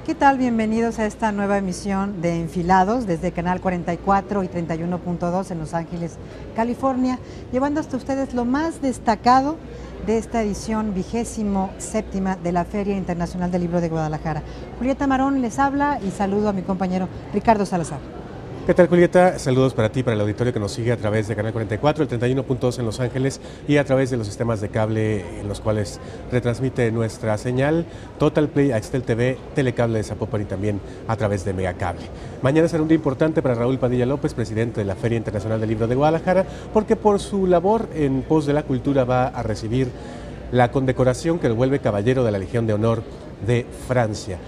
¿Qué tal? Bienvenidos a esta nueva emisión de Enfilados desde Canal 44 y 31.2 en Los Ángeles, California, llevando hasta ustedes lo más destacado de esta edición 27ª de la Feria Internacional del Libro de Guadalajara. Julieta Marón les habla y saludo a mi compañero Ricardo Salazar. ¿Qué tal, Julieta? Saludos para ti, para el auditorio que nos sigue a través de Canal 44, el 31.2 en Los Ángeles y a través de los sistemas de cable en los cuales retransmite nuestra señal Total Play, Axtel TV, Telecable de Zapopan y también a través de Megacable. Mañana será un día importante para Raúl Padilla López, presidente de la Feria Internacional del Libro de Guadalajara, porque por su labor en pos de la cultura va a recibir la condecoración que lo vuelve Caballero de la Legión de Honor de Francia.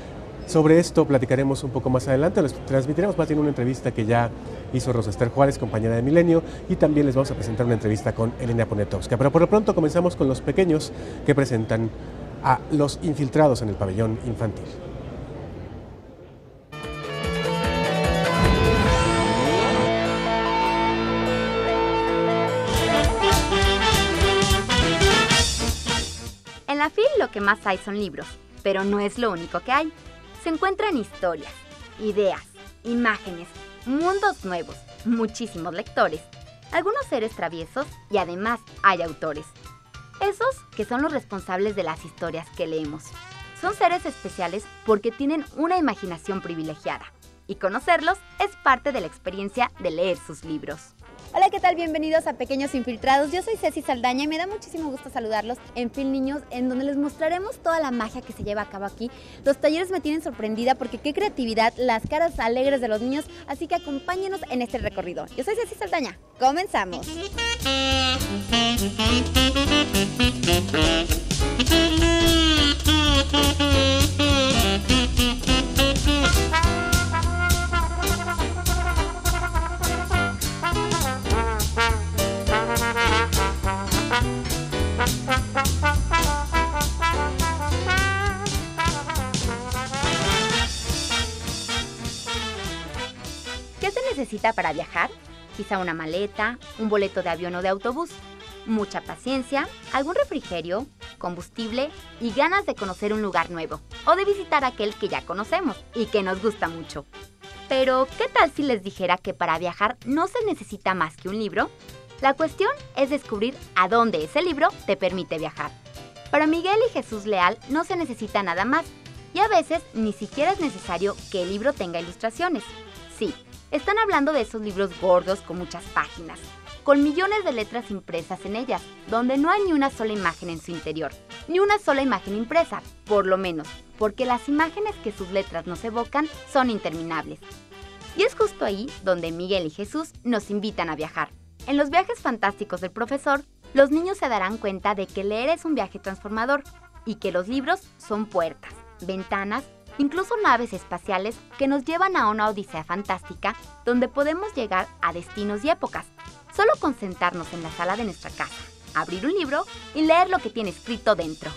Sobre esto platicaremos un poco más adelante, les transmitiremos más bien una entrevista que ya hizo Rosa Ester Juárez, compañera de Milenio, y también les vamos a presentar una entrevista con Elena Poniatowska. Pero por lo pronto comenzamos con los pequeños que presentan a Los Infiltrados en el pabellón infantil. En la FIL lo que más hay son libros, pero no es lo único que hay. Se encuentran historias, ideas, imágenes, mundos nuevos, muchísimos lectores, algunos seres traviesos y además hay autores. Esos que son los responsables de las historias que leemos. Son seres especiales porque tienen una imaginación privilegiada y conocerlos es parte de la experiencia de leer sus libros. Hola, ¿qué tal? Bienvenidos a Pequeños Infiltrados. Yo soy Ceci Saldaña y me da muchísimo gusto saludarlos en FIL Niños, en donde les mostraremos toda la magia que se lleva a cabo aquí. Los talleres me tienen sorprendida porque qué creatividad, las caras alegres de los niños, así que acompáñenos en este recorrido. Yo soy Ceci Saldaña. ¡Comenzamos! ¿Qué se necesita para viajar? Quizá una maleta, un boleto de avión o de autobús, mucha paciencia, algún refrigerio, combustible y ganas de conocer un lugar nuevo o de visitar aquel que ya conocemos y que nos gusta mucho. Pero, ¿qué tal si les dijera que para viajar no se necesita más que un libro? La cuestión es descubrir a dónde ese libro te permite viajar. Para Miguel y Jesús Leal no se necesita nada más y a veces ni siquiera es necesario que el libro tenga ilustraciones. Sí, están hablando de esos libros gordos con muchas páginas, con millones de letras impresas en ellas, donde no hay ni una sola imagen en su interior, ni una sola imagen impresa, por lo menos, porque las imágenes que sus letras nos evocan son interminables. Y es justo ahí donde Miguel y Jesús nos invitan a viajar. En los viajes fantásticos del profesor, los niños se darán cuenta de que leer es un viaje transformador y que los libros son puertas, ventanas, incluso naves espaciales que nos llevan a una odisea fantástica donde podemos llegar a destinos y épocas, solo con sentarnos en la sala de nuestra casa, abrir un libro y leer lo que tiene escrito dentro.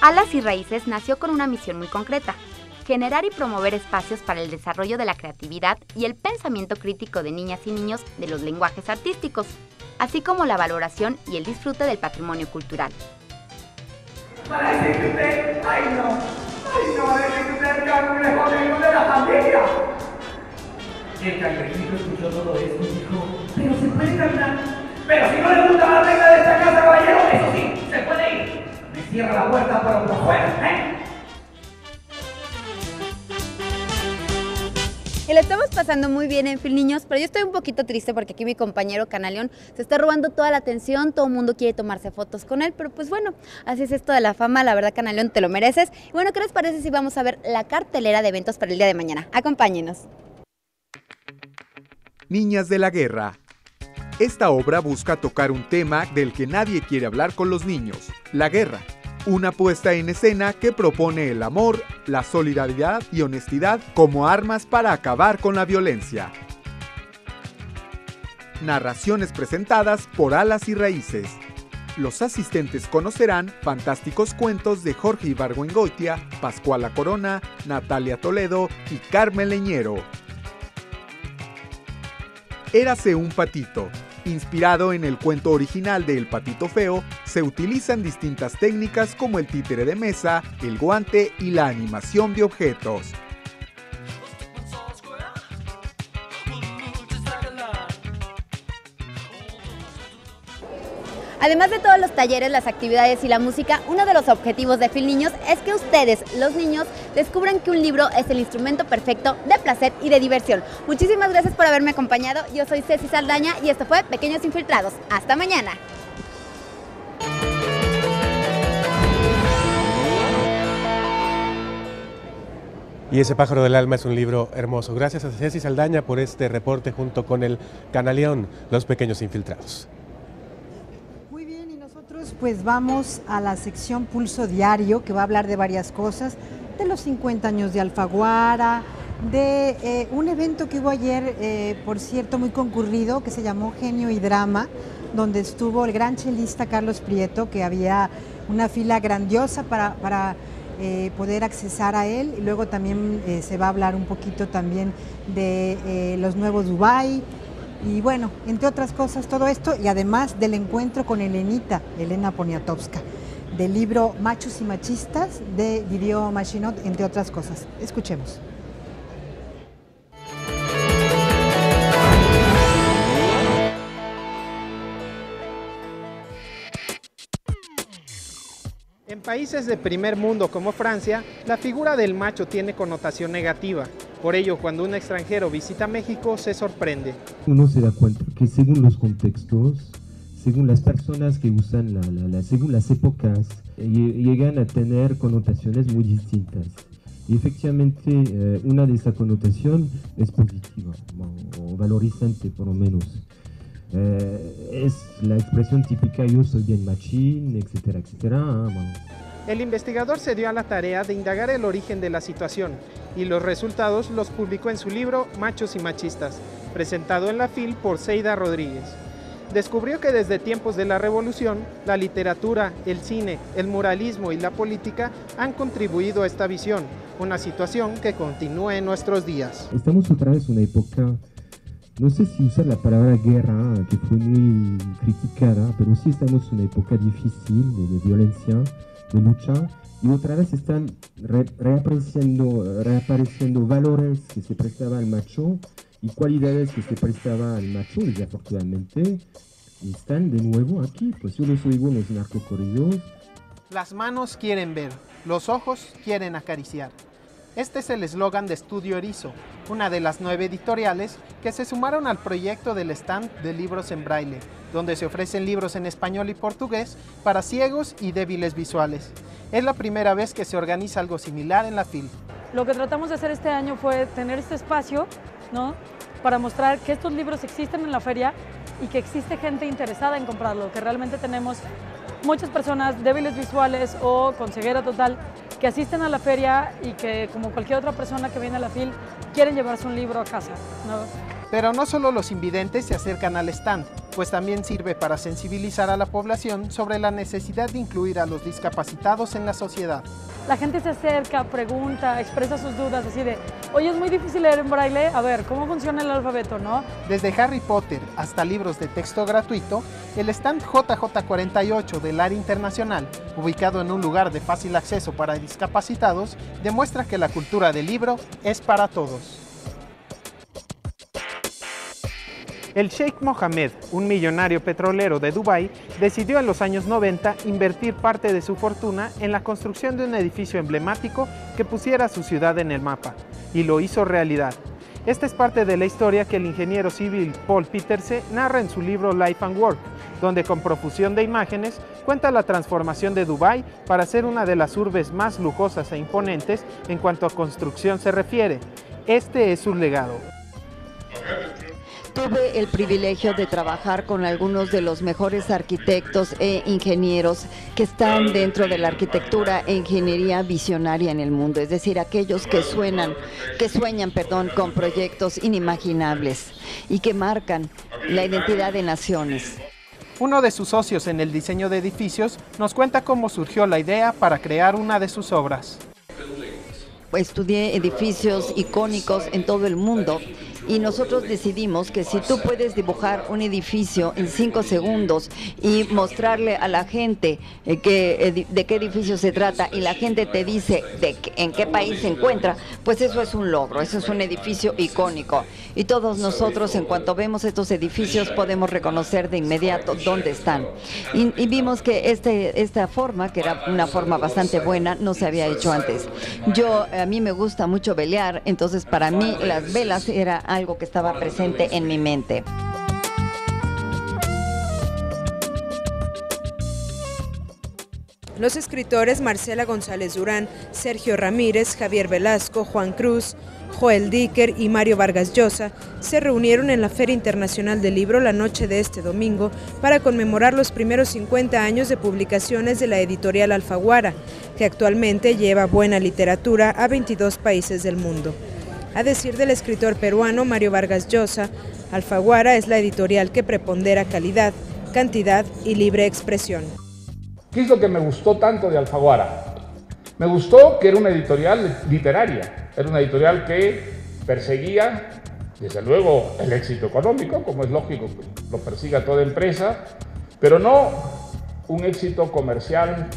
Alas y Raíces nació con una misión muy concreta: generar y promover espacios para el desarrollo de la creatividad y el pensamiento crítico de niñas y niños de los lenguajes artísticos, así como la valoración y el disfrute del patrimonio cultural. Para decir que usted, ay no, decir que usted queda muy lejos de la familia. El cangrejito escuchó todo esto y dijo, pero se puede caminar. Pero si no le gusta la regla de esta casa, caballero, eso sí, se puede ir. Me cierra la puerta por fuera, ¿eh? Y le estamos pasando muy bien en FIL Niños, pero yo estoy un poquito triste porque aquí mi compañero Canaleón se está robando toda la atención, todo el mundo quiere tomarse fotos con él, pero pues bueno, así es esto de la fama, la verdad Canaleón, te lo mereces. Y bueno, ¿qué les parece si vamos a ver la cartelera de eventos para el día de mañana? Acompáñenos. Niñas de la Guerra. Esta obra busca tocar un tema del que nadie quiere hablar con los niños, la guerra. Una puesta en escena que propone el amor, la solidaridad y honestidad como armas para acabar con la violencia. Narraciones presentadas por Alas y Raíces. Los asistentes conocerán fantásticos cuentos de Jorge Ibargüengoitia, Pascuala Corona, Natalia Toledo y Carmen Leñero. Érase un patito. Inspirado en el cuento original de El Patito Feo, se utilizan distintas técnicas como el títere de mesa, el guante y la animación de objetos. Además de todos los talleres, las actividades y la música, uno de los objetivos de Fil Niños es que ustedes, los niños, descubran que un libro es el instrumento perfecto de placer y de diversión. Muchísimas gracias por haberme acompañado. Yo soy Ceci Saldaña y esto fue Pequeños Infiltrados. ¡Hasta mañana! Y Ese pájaro del alma es un libro hermoso. Gracias a Ceci Saldaña por este reporte junto con el Canaleón, Los Pequeños Infiltrados. Pues vamos a la sección Pulso Diario, que va a hablar de varias cosas, de los 50 años de Alfaguara, de un evento que hubo ayer, por cierto, muy concurrido, que se llamó Genio y Drama, donde estuvo el gran chelista Carlos Prieto, que había una fila grandiosa para poder accesar a él. Y luego también se va a hablar un poquito también de los nuevos Dubái. Y bueno, entre otras cosas, todo esto, y además del encuentro con Elena Poniatowska, del libro Machos y Machistas de Didier Machinot, entre otras cosas. Escuchemos. En países de primer mundo como Francia, la figura del macho tiene connotación negativa. Por ello, cuando un extranjero visita México, se sorprende. Uno se da cuenta que según los contextos, según las personas que usan, según las épocas, llegan a tener connotaciones muy distintas. Y efectivamente, una de esas connotaciones es positiva, o valorizante por lo menos. Es la expresión típica, yo soy bien machín, etcétera, etcétera. El investigador se dio a la tarea de indagar el origen de la situación y los resultados los publicó en su libro Machos y Machistas, presentado en la FIL por Seida Rodríguez. Descubrió que desde tiempos de la Revolución, la literatura, el cine, el muralismo y la política han contribuido a esta visión, una situación que continúa en nuestros días. Estamos otra vez en una época, no sé si usar la palabra guerra, que fue muy criticada, pero sí estamos en una época difícil de violencia, de lucha, y otra vez están reapareciendo valores que se prestaban al macho y cualidades que se prestaban al macho, y afortunadamente están de nuevo aquí. Pues yo los oigo en los narcocorridos. Las manos quieren ver, los ojos quieren acariciar. Este es el eslogan de Estudio Erizo, una de las 9 editoriales que se sumaron al proyecto del stand de libros en braille, donde se ofrecen libros en español y portugués para ciegos y débiles visuales. Es la primera vez que se organiza algo similar en la FIL. Lo que tratamos de hacer este año fue tener este espacio, ¿no?, para mostrar que estos libros existen en la feria y que existe gente interesada en comprarlo, que realmente tenemos muchas personas débiles visuales o con ceguera total que asisten a la feria y que, como cualquier otra persona que viene a la FIL, quieren llevarse un libro a casa, ¿no? Pero no solo los invidentes se acercan al stand, pues también sirve para sensibilizar a la población sobre la necesidad de incluir a los discapacitados en la sociedad. La gente se acerca, pregunta, expresa sus dudas, así de, oye, es muy difícil leer en braille, a ver, ¿cómo funciona el alfabeto, no? Desde Harry Potter hasta libros de texto gratuito, el stand JJ48 del área internacional, ubicado en un lugar de fácil acceso para discapacitados, demuestra que la cultura del libro es para todos. El Sheikh Mohammed, un millonario petrolero de Dubái, decidió en los años 90 invertir parte de su fortuna en la construcción de un edificio emblemático que pusiera su ciudad en el mapa, y lo hizo realidad. Esta es parte de la historia que el ingeniero civil Paul Peterse narra en su libro Life and Work, donde con profusión de imágenes cuenta la transformación de Dubái para ser una de las urbes más lujosas e imponentes en cuanto a construcción se refiere. Este es su legado. Tuve el privilegio de trabajar con algunos de los mejores arquitectos e ingenieros que están dentro de la arquitectura e ingeniería visionaria en el mundo, es decir, aquellos que sueñan, con proyectos inimaginables y que marcan la identidad de naciones. Uno de sus socios en el diseño de edificios nos cuenta cómo surgió la idea para crear una de sus obras. Estudié edificios icónicos en todo el mundo Y nosotros decidimos que si tú puedes dibujar un edificio en 5 segundos y mostrarle a la gente de qué edificio se trata y la gente te dice en qué país se encuentra, pues eso es un logro, eso es un edificio icónico. Y todos nosotros, en cuanto vemos estos edificios, podemos reconocer de inmediato dónde están. Y vimos que esta forma, que era una forma bastante buena, no se había hecho antes. A mí me gusta mucho velear, entonces para mí las velas era algo que estaba presente en mi mente. Los escritores Marcela González Durán, Sergio Ramírez, Javier Velasco, Juan Cruz, Joel Dicker y Mario Vargas Llosa se reunieron en la Feria Internacional del Libro la noche de este domingo para conmemorar los primeros 50 años de publicaciones de la editorial Alfaguara, que actualmente lleva buena literatura a 22 países del mundo. A decir del escritor peruano Mario Vargas Llosa, Alfaguara es la editorial que prepondera calidad, cantidad y libre expresión. ¿Qué es lo que me gustó tanto de Alfaguara? Me gustó que era una editorial literaria, era una editorial que perseguía, desde luego, el éxito económico, como es lógico que lo persiga toda empresa, pero no un éxito comercial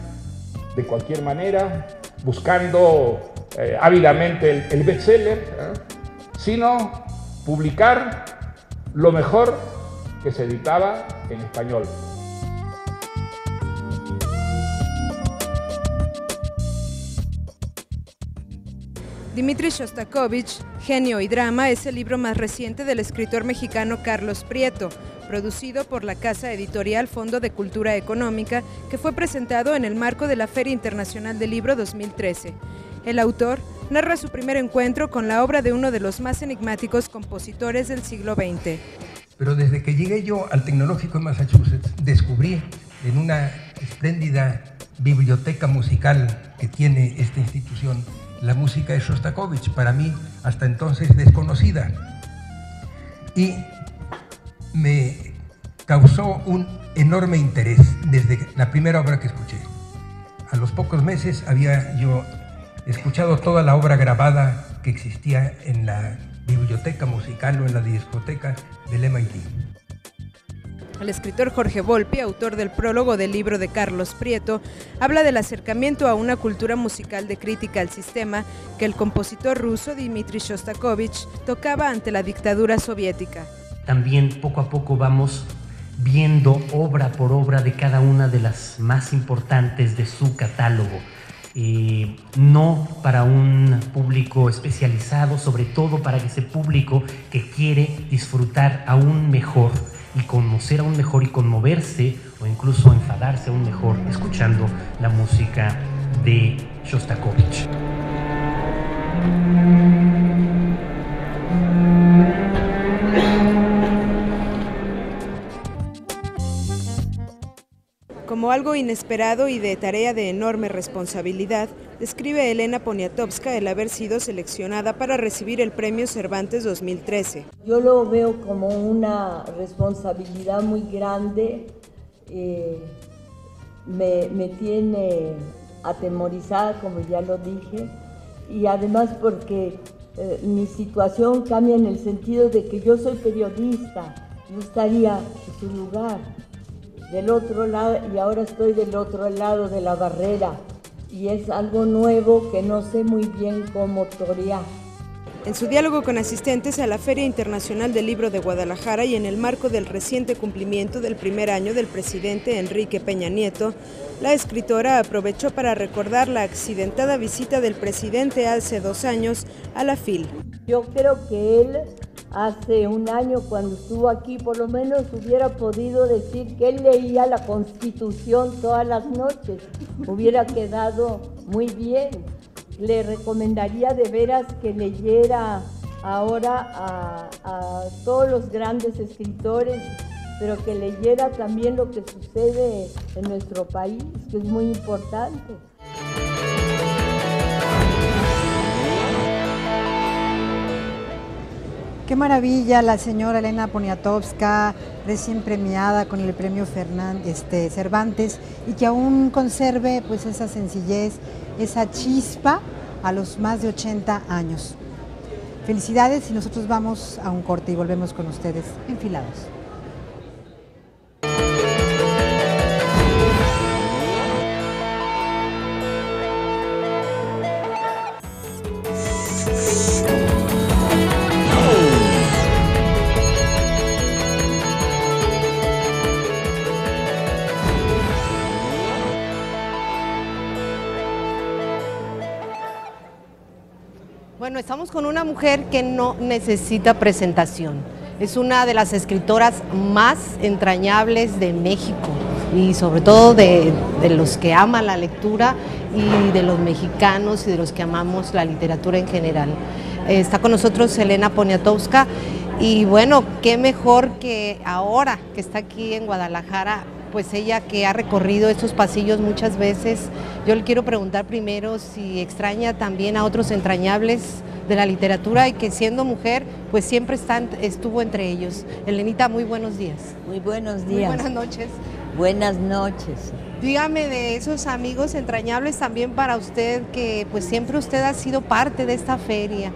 de cualquier manera, buscando ávidamente el bestseller, sino publicar lo mejor que se editaba en español. Dmitri Shostakovich, Genio y Drama, es el libro más reciente del escritor mexicano Carlos Prieto, producido por la casa editorial Fondo de Cultura Económica, que fue presentado en el marco de la Feria Internacional del Libro 2013. El autor narra su primer encuentro con la obra de uno de los más enigmáticos compositores del siglo XX. Pero desde que llegué yo al Tecnológico de Massachusetts, descubrí en una espléndida biblioteca musical que tiene esta institución la música de Shostakovich, para mí hasta entonces desconocida, y me causó un enorme interés desde la primera obra que escuché. A los pocos meses había yo escuchado toda la obra grabada que existía en la biblioteca musical o en la discoteca del MIT. El escritor Jorge Volpi, autor del prólogo del libro de Carlos Prieto, habla del acercamiento a una cultura musical de crítica al sistema que el compositor ruso Dmitri Shostakovich tocaba ante la dictadura soviética. También poco a poco vamos viendo obra por obra de cada una de las más importantes de su catálogo. No para un público especializado, sobre todo para ese público que quiere disfrutar aún mejor y conocer aún mejor y conmoverse o incluso enfadarse aún mejor escuchando la música de Shostakovich. Como algo inesperado y de tarea de enorme responsabilidad, describe Elena Poniatowska el haber sido seleccionada para recibir el Premio Cervantes 2013. Yo lo veo como una responsabilidad muy grande, me tiene atemorizada, como ya lo dije, y además porque mi situación cambia en el sentido de que yo soy periodista, yo estaría en su lugar, del otro lado, y ahora estoy del otro lado de la barrera, y es algo nuevo que no sé muy bien cómo torear. En su diálogo con asistentes a la Feria Internacional del Libro de Guadalajara y en el marco del reciente cumplimiento del primer año del presidente Enrique Peña Nieto, la escritora aprovechó para recordar la accidentada visita del presidente hace 2 años a la FIL. Yo creo que él hace un año, cuando estuvo aquí, por lo menos hubiera podido decir que él leía la Constitución todas las noches. Hubiera quedado muy bien. Le recomendaría de veras que leyera ahora a todos los grandes escritores, pero que leyera también lo que sucede en nuestro país, que es muy importante. Qué maravilla la señora Elena Poniatowska, recién premiada con el premio Cervantes, y que aún conserve pues esa sencillez, esa chispa a los más de 80 años. Felicidades y nosotros vamos a un corte y volvemos con ustedes enfilados. Bueno, estamos con una mujer que no necesita presentación. Es una de las escritoras más entrañables de México y sobre todo de los que aman la lectura y de los mexicanos y de los que amamos la literatura en general. Está con nosotros Elena Poniatowska y bueno, qué mejor que ahora que está aquí en Guadalajara, pues ella que ha recorrido estos pasillos muchas veces. Yo le quiero preguntar primero si extraña también a otros entrañables de la literatura y que siendo mujer, pues siempre estuvo entre ellos. Elenita, muy buenos días. Muy buenos días. Muy buenas noches. Buenas noches. Dígame de esos amigos entrañables también para usted, que pues siempre usted ha sido parte de esta feria.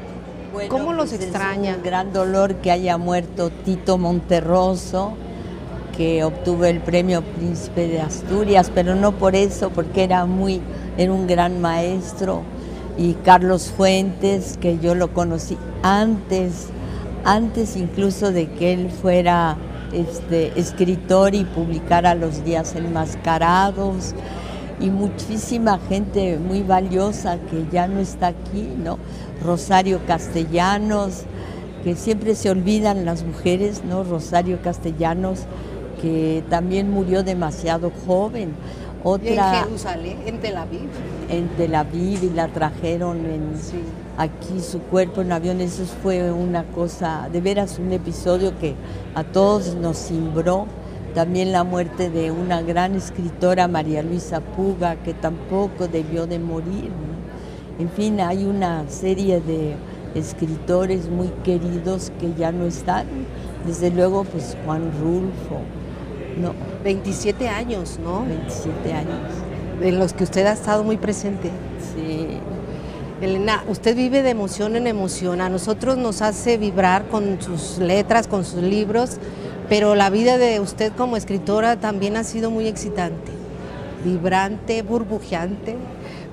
Bueno, ¿Cómo los pues extraña? Es un gran dolor que haya muerto Tito Monterroso, que obtuvo el premio Príncipe de Asturias, pero no por eso, porque era un gran maestro, y Carlos Fuentes, que yo lo conocí antes incluso de que él fuera escritor y publicara Los Días Enmascarados, y muchísima gente muy valiosa que ya no está aquí, ¿no? Rosario Castellanos, que siempre se olvidan las mujeres, ¿no? Rosario Castellanos, que también murió demasiado joven. Otra, en Jerusalén, en Tel Aviv. En Tel Aviv, y la trajeron aquí su cuerpo en avión. Eso fue una cosa, de veras un episodio que a todos nos cimbró. También la muerte de una gran escritora, María Luisa Puga, que tampoco debió de morir, ¿no? En fin, hay una serie de escritores muy queridos que ya no están. Desde luego, pues Juan Rulfo. No. 27 años, ¿no? 27 años. En los que usted ha estado muy presente. Sí. Elena, usted vive de emoción en emoción. A nosotros nos hace vibrar con sus letras, con sus libros, pero la vida de usted como escritora también ha sido muy excitante, vibrante, burbujeante,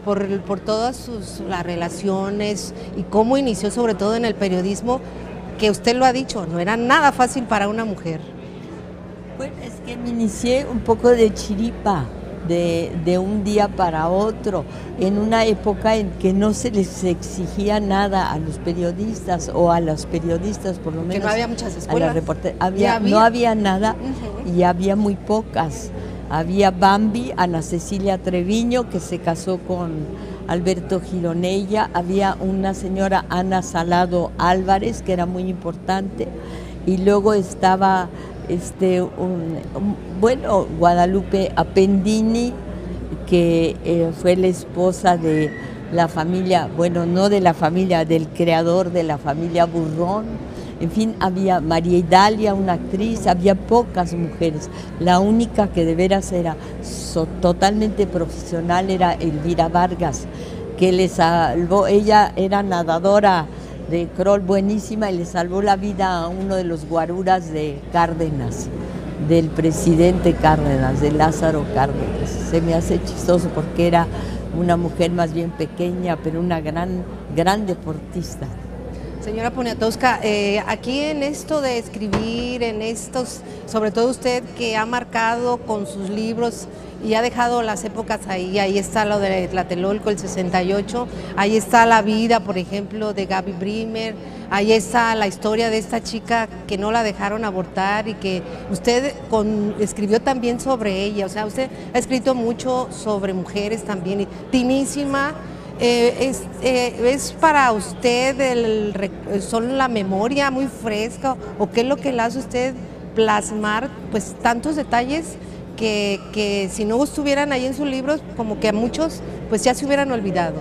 por todas las relaciones y cómo inició sobre todo en el periodismo, que usted lo ha dicho, no era nada fácil para una mujer. Bueno, es que me inicié un poco de chiripa, de un día para otro, en una época en que no se les exigía nada a los periodistas, o a los periodistas por lo menos. Que no había muchas escuelas. No había nada, y había muy pocas. Había Bambi, Ana Cecilia Treviño, que se casó con Alberto Gironella, había una señora Ana Salado Álvarez, que era muy importante, y luego estaba Guadalupe Appendini, que fue la esposa de la familia, bueno, no de la familia, del creador de la familia Burrón. En fin, había María Idalia, una actriz, había pocas mujeres. La única que de veras era totalmente profesional era Elvira Vargas, que le salvó, ella era nadadora de crawl buenísima y le salvó la vida a uno de los guaruras de Cárdenas, del presidente Cárdenas, de Lázaro Cárdenas. Se me hace chistoso porque era una mujer más bien pequeña, pero una gran deportista. Señora Poniatowska, aquí en esto de escribir, en estos, sobre todo usted que ha marcado con sus libros y ha dejado las épocas ahí está lo de Tlatelolco, el 68, ahí está la vida, por ejemplo, de Gaby Brimer, ahí está la historia de esta chica que no la dejaron abortar y que usted escribió también sobre ella, o sea, usted ha escrito mucho sobre mujeres también, y Tinísima. ¿Es para usted solo la memoria muy fresca o qué es lo que le hace usted plasmar pues tantos detalles que si no estuvieran ahí en sus libros como que a muchos pues ya se hubieran olvidado?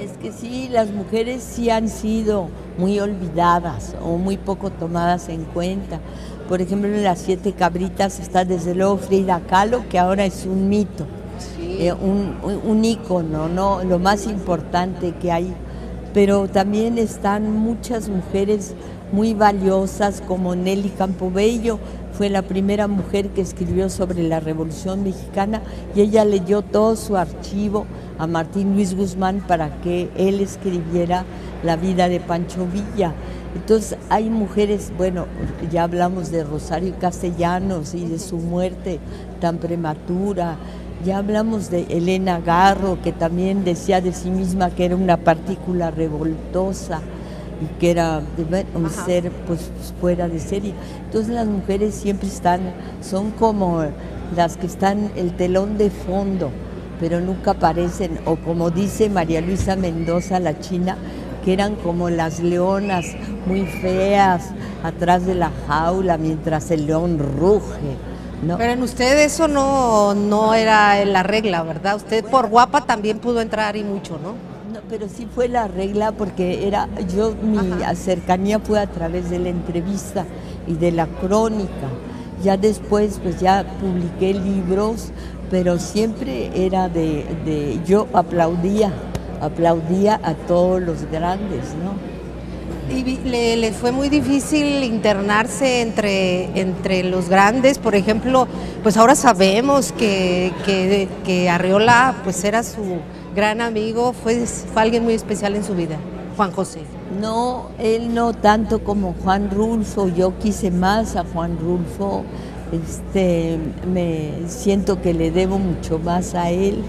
Es que sí, las mujeres sí han sido muy olvidadas o muy poco tomadas en cuenta. Por ejemplo, en Las Siete Cabritas está desde luego Frida Kahlo, que ahora es un mito. Sí. Un ícono, ¿no? Lo más importante que hay pero también están muchas mujeres muy valiosas como Nelly Campobello. Fue la primera mujer que escribió sobre la Revolución Mexicana y ella leyó todo su archivo a Martín Luis Guzmán para que él escribiera la vida de Pancho Villa. Entonces hay mujeres, bueno, ya hablamos de Rosario Castellanos y de su muerte tan prematura, ya hablamos de Elena Garro, que también decía de sí misma que era una partícula revoltosa y que era un ser pues fuera de serie. Entonces las mujeres siempre son como las que están el telón de fondo, pero nunca aparecen, o como dice María Luisa Mendoza, la china, que eran como las leonas muy feas atrás de la jaula mientras el león ruge, ¿no? Pero en usted eso no era la regla, ¿verdad? Usted por guapa también pudo entrar y mucho, ¿no? No, pero sí fue la regla porque mi cercanía fue a través de la entrevista y de la crónica. Ya después pues ya publiqué libros, pero siempre era yo aplaudía a todos los grandes, ¿no? ¿Y le fue muy difícil internarse entre los grandes? Por ejemplo, pues ahora sabemos que Arreola pues era su gran amigo, fue alguien muy especial en su vida, Juan José. No, él no tanto como Juan Rulfo, yo quise más a Juan Rulfo, me siento que le debo mucho más a él,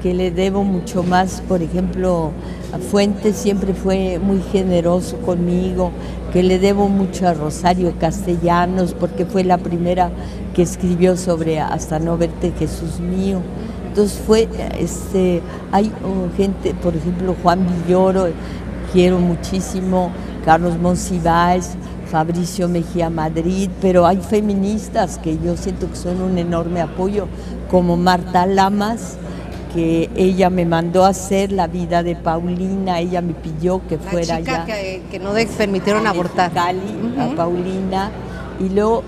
que le debo mucho más, por ejemplo, a Fuentes siempre fue muy generoso conmigo, que le debo mucho a Rosario Castellanos, porque fue la primera que escribió sobre Hasta no verte, Jesús mío. Entonces hay gente, por ejemplo, Juan Villoro, quiero muchísimo, Carlos Monsiváis, Fabricio Mejía Madrid, pero hay feministas que yo siento que son un enorme apoyo, como Marta Lamas, que ella me mandó a hacer la vida de Paulina, ella me pidió que fuera allá. Que no permitieron abortar. Cali, a Paulina, y luego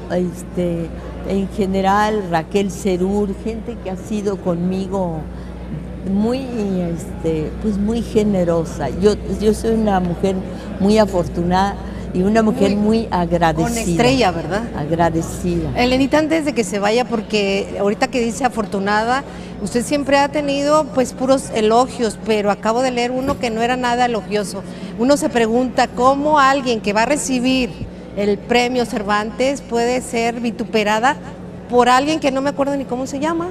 en general Raquel Cerur, gente que ha sido conmigo muy muy generosa. Yo soy una mujer muy afortunada y una mujer muy agradecida. Una estrella, ¿verdad? Agradecida. Elenita, antes de que se vaya, porque ahorita que dice afortunada, usted siempre ha tenido pues puros elogios, pero acabo de leer uno que no era nada elogioso. Uno se pregunta cómo alguien que va a recibir el premio Cervantes puede ser vituperada por alguien que no me acuerdo ni cómo se llama.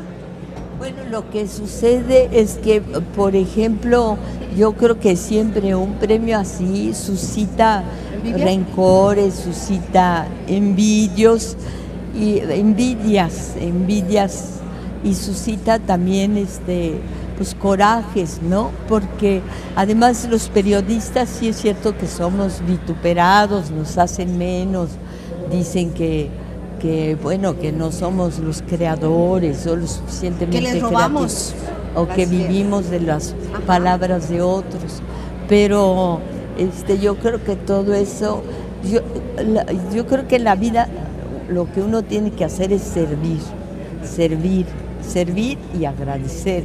Bueno, lo que sucede es que, por ejemplo, yo creo que siempre un premio así suscita rencores, suscita envidias y suscita también pues corajes, ¿no? Porque además los periodistas sí es cierto que somos vituperados, nos hacen menos, dicen que no somos los creadores o lo suficientemente que les robamos o que vivimos de las palabras de otros, pero yo creo que todo eso, yo creo que en la vida lo que uno tiene que hacer es servir y agradecer,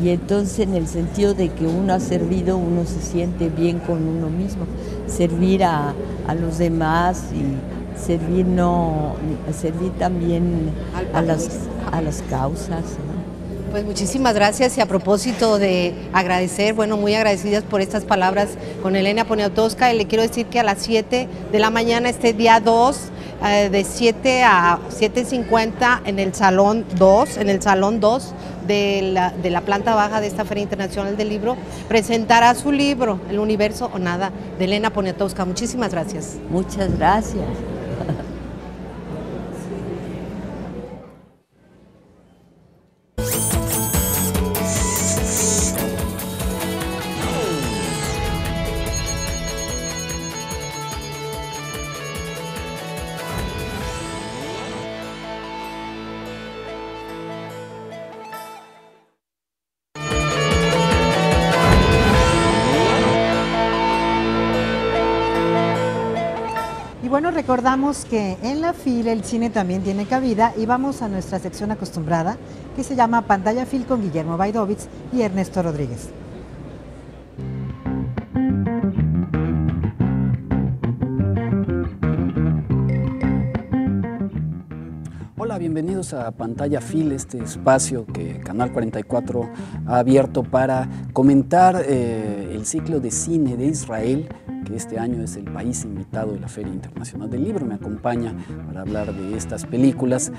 y entonces en el sentido de que uno ha servido, uno se siente bien con uno mismo, servir a los demás y servir también a las causas, ¿no? Pues muchísimas gracias, y a propósito de agradecer, muy agradecidas por estas palabras con Elena Poniatowska, y le quiero decir que a las 7 de la mañana, este día 2, de 7 a 7:50 en el Salón 2, de la planta baja de esta Feria Internacional del Libro, presentará su libro, El Universo o Nada, de Elena Poniatowska. Muchísimas gracias. Muchas gracias. Bueno, recordamos que en la FIL el cine también tiene cabida y vamos a nuestra sección acostumbrada que se llama Pantalla FIL con Guillermo Baidovitz y Ernesto Rodríguez. bienvenidos a Pantalla Phil, este espacio que Canal 44 ha abierto para comentar el ciclo de cine de Israel, que este año es el país invitado de la Feria Internacional del Libro. Me acompaña para hablar de estas películas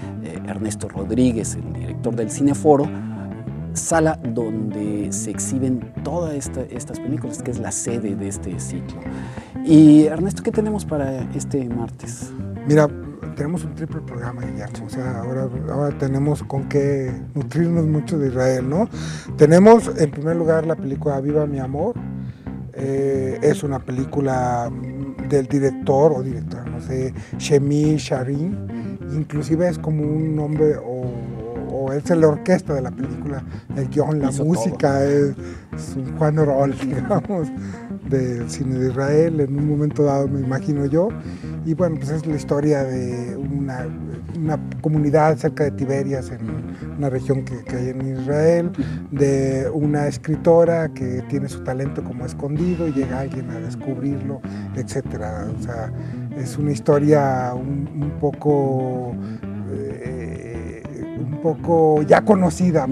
Ernesto Rodríguez, el director del Cineforo, sala donde se exhiben todas estas películas, que es la sede de este ciclo. Y Ernesto, ¿qué tenemos para este martes? Mira, tenemos un triple programa, Guillermo. O sea, ahora tenemos con qué nutrirnos mucho de Israel, ¿no? Tenemos, en primer lugar, la película Viva mi amor. Es una película del director o directora, no sé, Shemi Sharin. Inclusive es como un nombre, o es la orquesta de la película, el guión, la música, es un Juan Orol, digamos, del cine de Israel, en un momento dado, me imagino yo. Y bueno, pues es la historia de una comunidad cerca de Tiberias, en una región que hay en Israel, de una escritora que tiene su talento como escondido y llega alguien a descubrirlo, etcétera. O sea, es una historia un poco ya conocida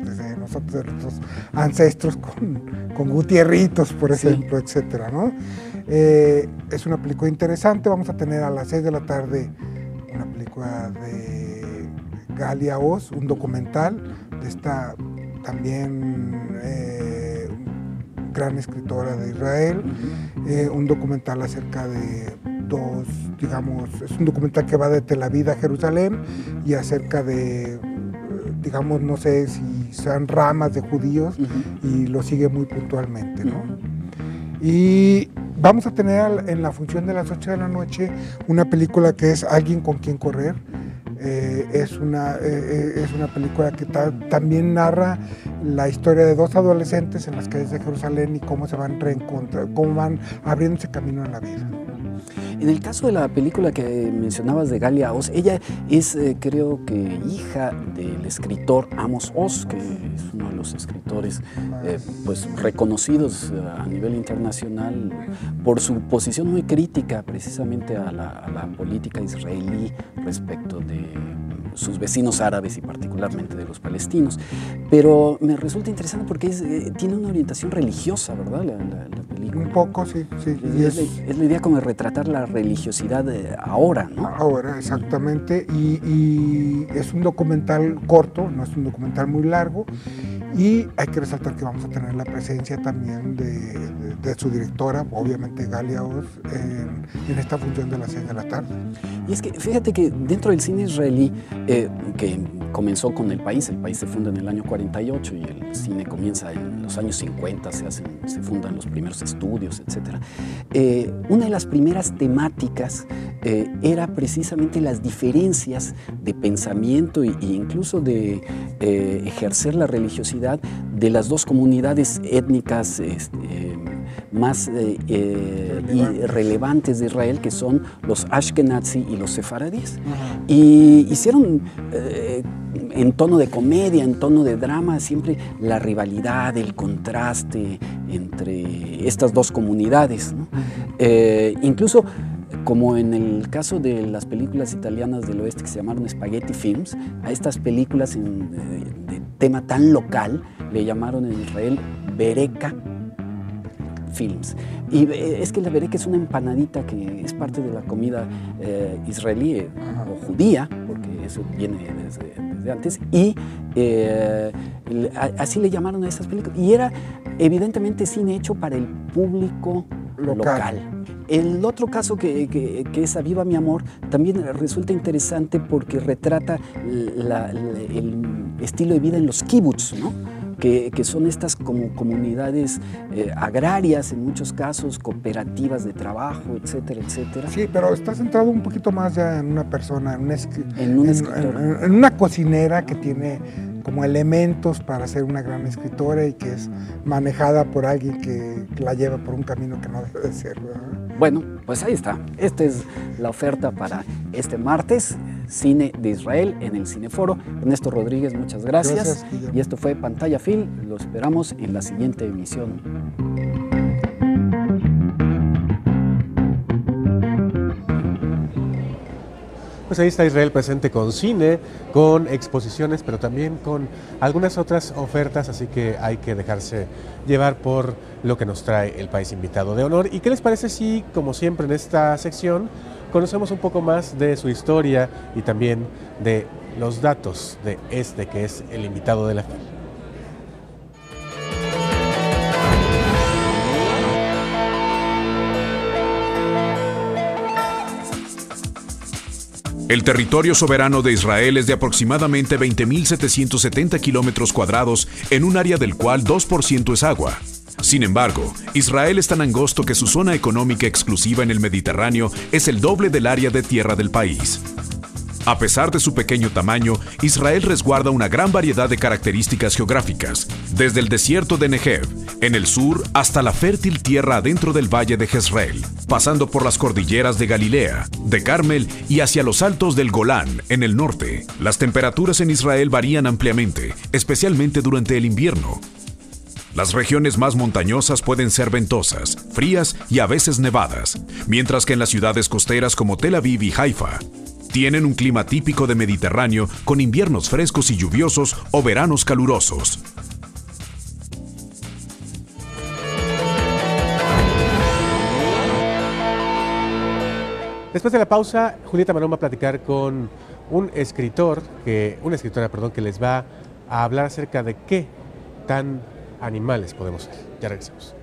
desde nosotros, de nuestros ancestros, con Gutierritos, por ejemplo, etcétera, ¿no? Es una película interesante. Vamos a tener a las 6 de la tarde una película de Galia Oz, un documental de esta también gran escritora de Israel, un documental acerca de digamos, es un documental que va de Tel Aviv a Jerusalén y acerca de, digamos, no sé si sean ramas de judíos, y lo sigue muy puntualmente, ¿no? Y vamos a tener en la función de las 8 de la noche una película que es Alguien con quien correr. Es una película que también narra la historia de dos adolescentes en las calles de Jerusalén y cómo se van reencontrando, cómo van abriéndose camino en la vida. En el caso de la película que mencionabas de Galia Oz, ella es, creo que, hija del escritor Amos Oz, que es uno de los escritores pues reconocidos a nivel internacional por su posición muy crítica precisamente a la política israelí respecto de sus vecinos árabes y particularmente de los palestinos. Pero me resulta interesante porque tiene una orientación religiosa, ¿verdad? La película. Un poco, sí. Es la idea como de retratar la religiosidad ahora, ¿no? Ahora, exactamente. Y es un documental corto, no es un documental muy largo. Y hay que resaltar que vamos a tener la presencia también de su directora, obviamente Galia Oz, en esta función de las 6 de la tarde. Y es que fíjate que dentro del cine israelí, que comenzó con El País se funda en el año 48 y el cine comienza en los años 50, se fundan los primeros estudios, etc. Una de las primeras temáticas era precisamente las diferencias de pensamiento e incluso de ejercer la religiosidad de las dos comunidades étnicas más relevantes de Israel, que son los Ashkenazi y los sefaradíes. Y hicieron en tono de comedia, en tono de drama, siempre la rivalidad, el contraste entre estas dos comunidades, ¿no? Incluso como en el caso de las películas italianas del oeste que se llamaron Spaghetti Films, a estas películas de tema tan local le llamaron en Israel Bereka Films. Y es que la bereka es una empanadita que es parte de la comida israelí o judía, porque eso viene desde antes, y así le llamaron a estas películas. Y era evidentemente cine hecho para el público local. El otro caso que es A Viva mi amor también resulta interesante porque retrata el estilo de vida en los kibbutz, ¿no? Que son estas como comunidades agrarias, en muchos casos, cooperativas de trabajo, etcétera, etcétera. Sí, pero está centrado un poquito más ya en una persona, en una cocinera que tiene como elementos para ser una gran escritora y que es manejada por alguien que la lleva por un camino que no debe de ser, ¿verdad? Bueno, pues ahí está. Esta es la oferta para este martes, Cine de Israel en el Cineforo. Ernesto Rodríguez, muchas gracias. Y esto fue Pantalla Phil. Lo esperamos en la siguiente emisión. Pues ahí está Israel presente con cine, con exposiciones, pero también con algunas otras ofertas, así que hay que dejarse llevar por lo que nos trae el país invitado de honor. ¿Y qué les parece si, como siempre en esta sección, conocemos un poco más de su historia y también de los datos de este que es el invitado de la FIL? El territorio soberano de Israel es de aproximadamente 20.770 kilómetros cuadrados, en un área del cual 2% es agua. Sin embargo, Israel es tan angosto que su zona económica exclusiva en el Mediterráneo es el doble del área de tierra del país. A pesar de su pequeño tamaño, Israel resguarda una gran variedad de características geográficas, desde el desierto de Negev, en el sur, hasta la fértil tierra adentro del valle de Jezreel, pasando por las cordilleras de Galilea, de Carmel y hacia los altos del Golán, en el norte. Las temperaturas en Israel varían ampliamente, especialmente durante el invierno. Las regiones más montañosas pueden ser ventosas, frías y a veces nevadas, mientras que en las ciudades costeras como Tel Aviv y Haifa, tienen un clima típico de Mediterráneo con inviernos frescos y lluviosos o veranos calurosos. Después de la pausa, Julieta Marón va a platicar con una escritora, que les va a hablar acerca de qué tan animales podemos ser. Ya regresamos.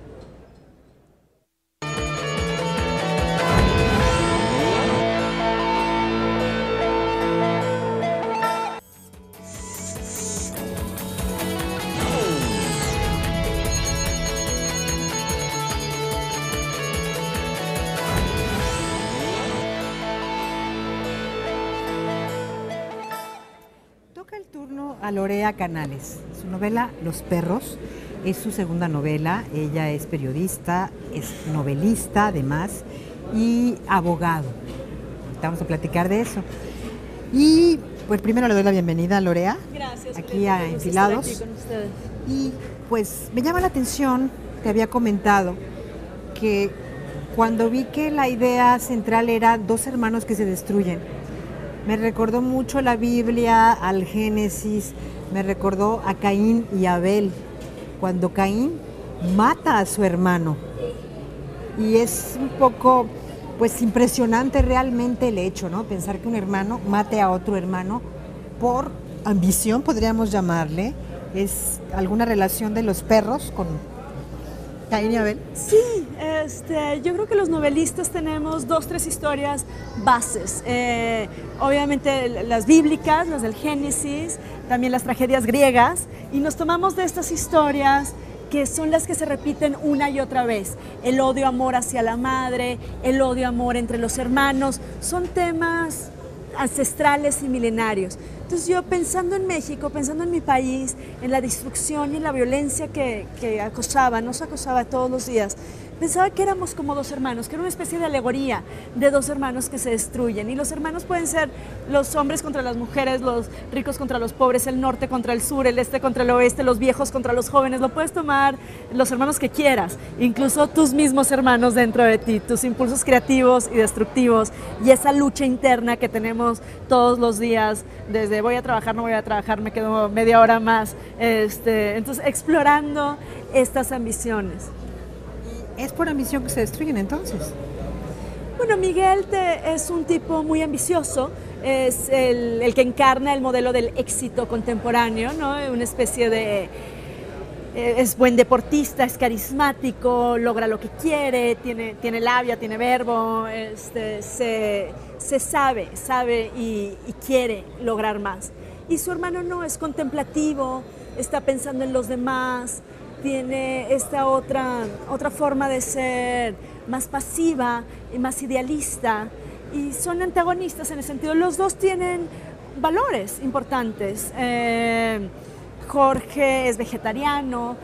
A Lorea Canales. Su novela Los perros es su segunda novela. Ella es periodista, es novelista además y abogado. Vamos a platicar de eso. Y pues primero le doy la bienvenida a Lorea. Gracias. Aquí a Enfilados. Aquí con ustedes. Y pues me llama la atención, te había comentado que cuando vi que la idea central era dos hermanos que se destruyen, me recordó mucho la Biblia, al Génesis, me recordó a Caín y Abel, cuando Caín mata a su hermano. Y es un poco, pues, impresionante realmente el hecho, ¿no? Pensar que un hermano mate a otro hermano por ambición, podríamos llamarle. ¿Es alguna relación de los perros con Caín y Abel? Sí, yo creo que los novelistas tenemos 2-3 historias bases. Obviamente las bíblicas, las del Génesis, también las tragedias griegas, y nos tomamos de estas historias que son las que se repiten una y otra vez. El odio-amor hacia la madre, el odio-amor entre los hermanos, son temas ancestrales y milenarios. Entonces yo, pensando en México, pensando en mi país, en la destrucción y en la violencia que nos acosaba todos los días, pensaba que éramos como dos hermanos, que era una especie de alegoría de dos hermanos que se destruyen. Y los hermanos pueden ser los hombres contra las mujeres, los ricos contra los pobres, el norte contra el sur, el este contra el oeste, los viejos contra los jóvenes. Lo puedes tomar los hermanos que quieras, incluso tus mismos hermanos dentro de ti, tus impulsos creativos y destructivos, y esa lucha interna que tenemos todos los días, desde voy a trabajar, no voy a trabajar, me quedo media hora más. Entonces, explorando estas ambiciones. ¿Es por ambición que se destruyen entonces? Bueno, Miguel es un tipo muy ambicioso, es el que encarna el modelo del éxito contemporáneo, ¿no? Una especie de... es buen deportista, es carismático, logra lo que quiere, tiene labia, tiene verbo, se sabe y quiere lograr más. Y su hermano no, es contemplativo, está pensando en los demás, tiene esta otra forma de ser más pasiva y más idealista, y son antagonistas en el sentido, los dos tienen valores importantes. Jorge es vegetariano,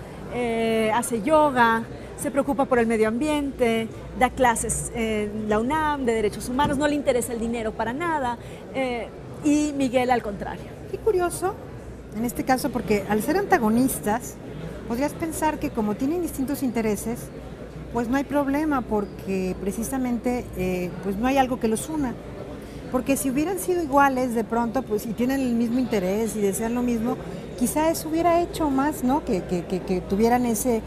hace yoga, se preocupa por el medio ambiente, da clases en la UNAM de Derechos Humanos, no le interesa el dinero para nada, y Miguel al contrario. Qué curioso, en este caso, porque al ser antagonistas, podrías pensar que como tienen distintos intereses, pues no hay problema, porque precisamente pues no hay algo que los una. Porque si hubieran sido iguales de pronto, pues, y tienen el mismo interés y desean lo mismo, quizá eso hubiera hecho más, ¿no? Que tuvieran ese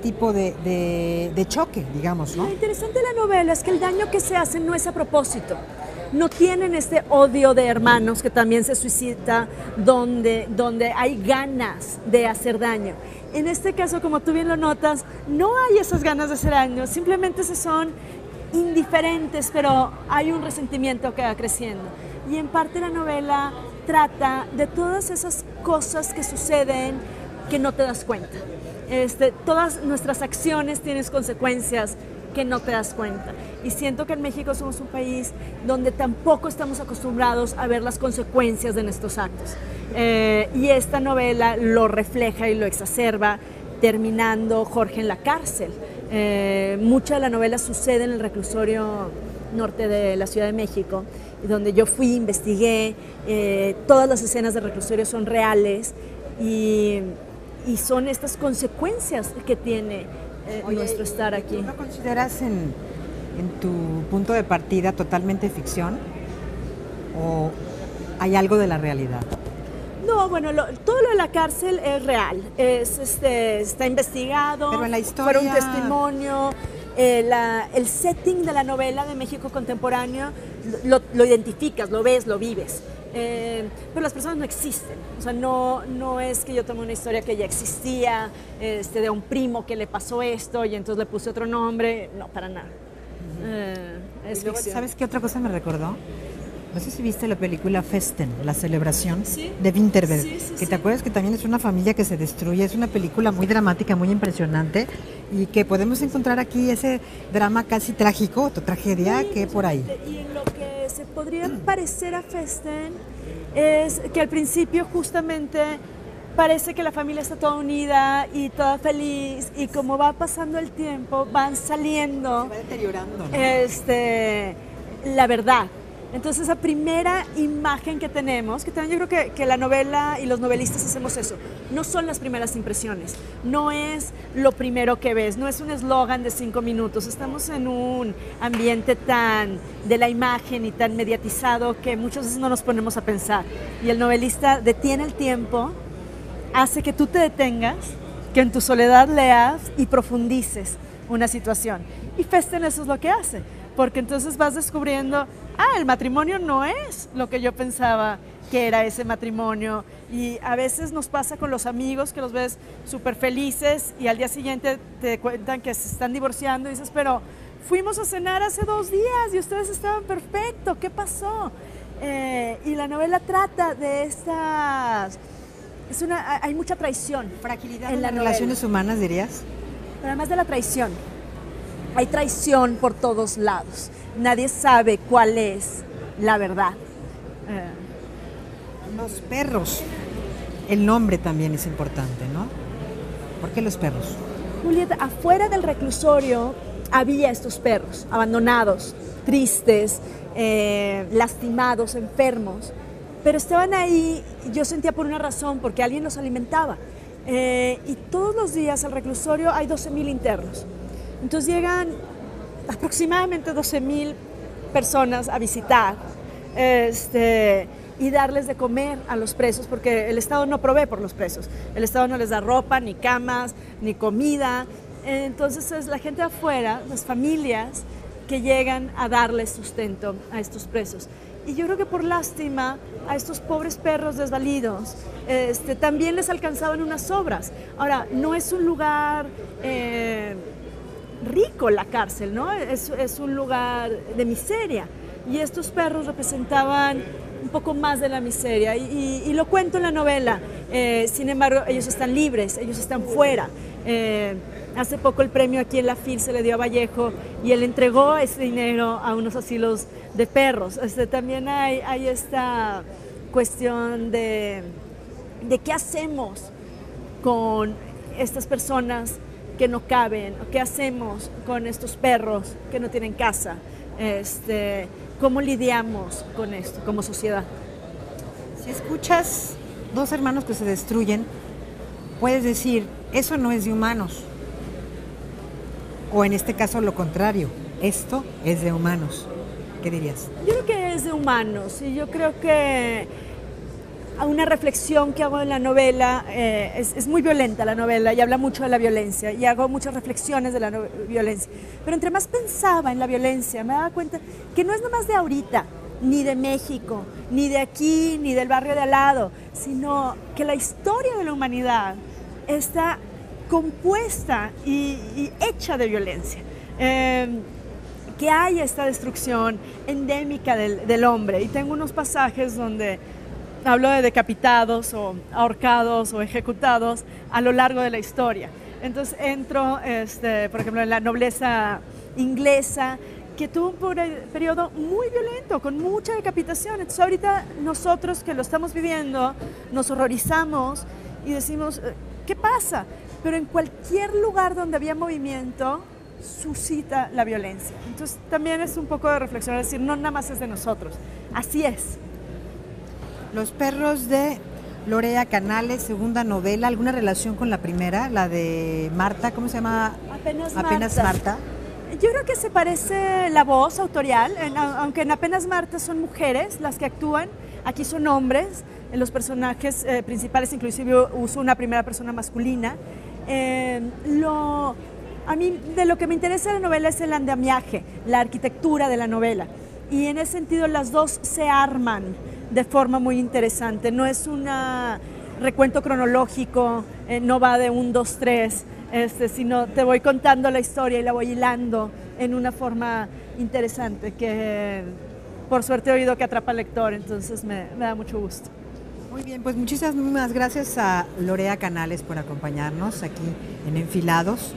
tipo de choque, digamos, ¿no? Lo interesante de la novela es que el daño que se hace no es a propósito. No tienen este odio de hermanos que también se suscita donde hay ganas de hacer daño. En este caso, como tú bien lo notas, no hay esas ganas de hacer daño, simplemente se son indiferentes, pero hay un resentimiento que va creciendo. Y en parte la novela trata de todas esas cosas que suceden que no te das cuenta. Todas nuestras acciones tienen consecuencias que no te das cuenta. Y siento que en México somos un país donde tampoco estamos acostumbrados a ver las consecuencias de nuestros actos. Y esta novela lo refleja y lo exacerba, terminando Jorge en la cárcel. Mucha de la novela sucede en el reclusorio norte de la Ciudad de México, donde yo fui, investigué, todas las escenas del reclusorio son reales y son estas consecuencias que tiene nuestro estar aquí. ¿No consideras en tu punto de partida totalmente ficción o hay algo de la realidad? No, bueno, todo lo de la cárcel es real, está investigado, pero en la historia... fue un testimonio, el setting de la novela de México contemporáneo lo identificas, lo ves, lo vives, pero las personas no existen, o sea, no es que yo tomé una historia que ya existía, de un primo que le pasó esto y entonces le puse otro nombre, no, para nada. Es ficción. ¿Sabes qué otra cosa me recordó? No sé si viste la película Festen, La Celebración, ¿sí? De Winterberg, sí, que te acuerdas que también es una familia que se destruye, es una película muy dramática, muy impresionante y que podemos encontrar aquí ese drama casi trágico, tragedia que por ahí. Y en lo que se podría parecer a Festen es que al principio justamente parece que la familia está toda unida y toda feliz y como va pasando el tiempo van saliendo, se va deteriorando, ¿no? La verdad. Entonces esa primera imagen que tenemos, que también yo creo que la novela y los novelistas hacemos eso, no son las primeras impresiones, no es lo primero que ves, no es un eslogan de 5 minutos, estamos en un ambiente tan de la imagen y tan mediatizado que muchas veces no nos ponemos a pensar y el novelista detiene el tiempo, hace que tú te detengas, que en tu soledad leas y profundices una situación y Festen eso es lo que hace, porque entonces vas descubriendo el matrimonio no es lo que yo pensaba que era ese matrimonio y a veces nos pasa con los amigos que los ves súper felices y al día siguiente te cuentan que se están divorciando y dices, pero fuimos a cenar hace 2 días y ustedes estaban perfectos, ¿qué pasó? Y la novela trata de estas... hay mucha traición. Fragilidad en las relaciones humanas, dirías. Pero además de la traición, hay traición por todos lados. Nadie sabe cuál es la verdad. Los perros, el nombre también es importante, ¿no? ¿Por qué los perros? Julieta, afuera del reclusorio había estos perros abandonados, tristes, lastimados, enfermos, pero estaban ahí, yo sentía por una razón, porque alguien los alimentaba. Y todos los días al reclusorio hay 12,000 internos. Entonces llegan aproximadamente 12,000 personas a visitar y darles de comer a los presos, porque el Estado no provee por los presos. El Estado no les da ropa, ni camas, ni comida. Entonces es la gente de afuera, las familias, que llegan a darles sustento a estos presos. Y yo creo que por lástima a estos pobres perros desvalidos, también les alcanzaban unas obras. Ahora, no es un lugar rico la cárcel, ¿no? Es un lugar de miseria y estos perros representaban un poco más de la miseria y lo cuento en la novela. Sin embargo, ellos están libres, ellos están fuera. Hace poco el premio aquí en la FIL se le dio a Vallejo y él entregó ese dinero a unos asilos de perros. También hay esta cuestión de qué hacemos con estas personas que no caben, qué hacemos con estos perros que no tienen casa, cómo lidiamos con esto como sociedad. Si escuchas 2 hermanos que se destruyen, puedes decir, eso no es de humanos, o en este caso lo contrario, esto es de humanos. ¿Qué dirías? Yo creo que es de humanos. Y yo creo que una reflexión que hago en la novela, es muy violenta la novela y habla mucho de la violencia y hago muchas reflexiones de la violencia. Pero entre más pensaba en la violencia, me daba cuenta que no es nomás de ahorita, ni de México, ni de aquí, ni del barrio de al lado, sino que la historia de la humanidad está compuesta y hecha de violencia. Que hay esta destrucción endémica del hombre. Y tengo unos pasajes donde hablo de decapitados o ahorcados o ejecutados a lo largo de la historia. Entonces entro, por ejemplo, en la nobleza inglesa, que tuvo un periodo muy violento, con mucha decapitación. Entonces ahorita nosotros que lo estamos viviendo, nos horrorizamos y decimos, ¿qué pasa? Pero en cualquier lugar donde había movimiento, suscita la violencia. Entonces también es un poco de reflexión, es decir, no nada más es de nosotros, así es. Los perros de Lorea Canales, segunda novela, ¿alguna relación con la primera, la de Marta? ¿Cómo se llama? Apenas Marta. Yo creo que se parece la voz autorial, aunque en Apenas Marta son mujeres las que actúan, aquí son hombres, en los personajes principales inclusive uso una primera persona masculina. A mí de lo que me interesa de la novela es el andamiaje, la arquitectura de la novela. Y en ese sentido las dos se arman de forma muy interesante. No es un recuento cronológico, no va de 1, 2, 3, sino te voy contando la historia y la voy hilando en una forma interesante que por suerte he oído que atrapa al lector, entonces me da mucho gusto. Muy bien, pues muchísimas gracias a Lorea Canales por acompañarnos aquí en Enfilados.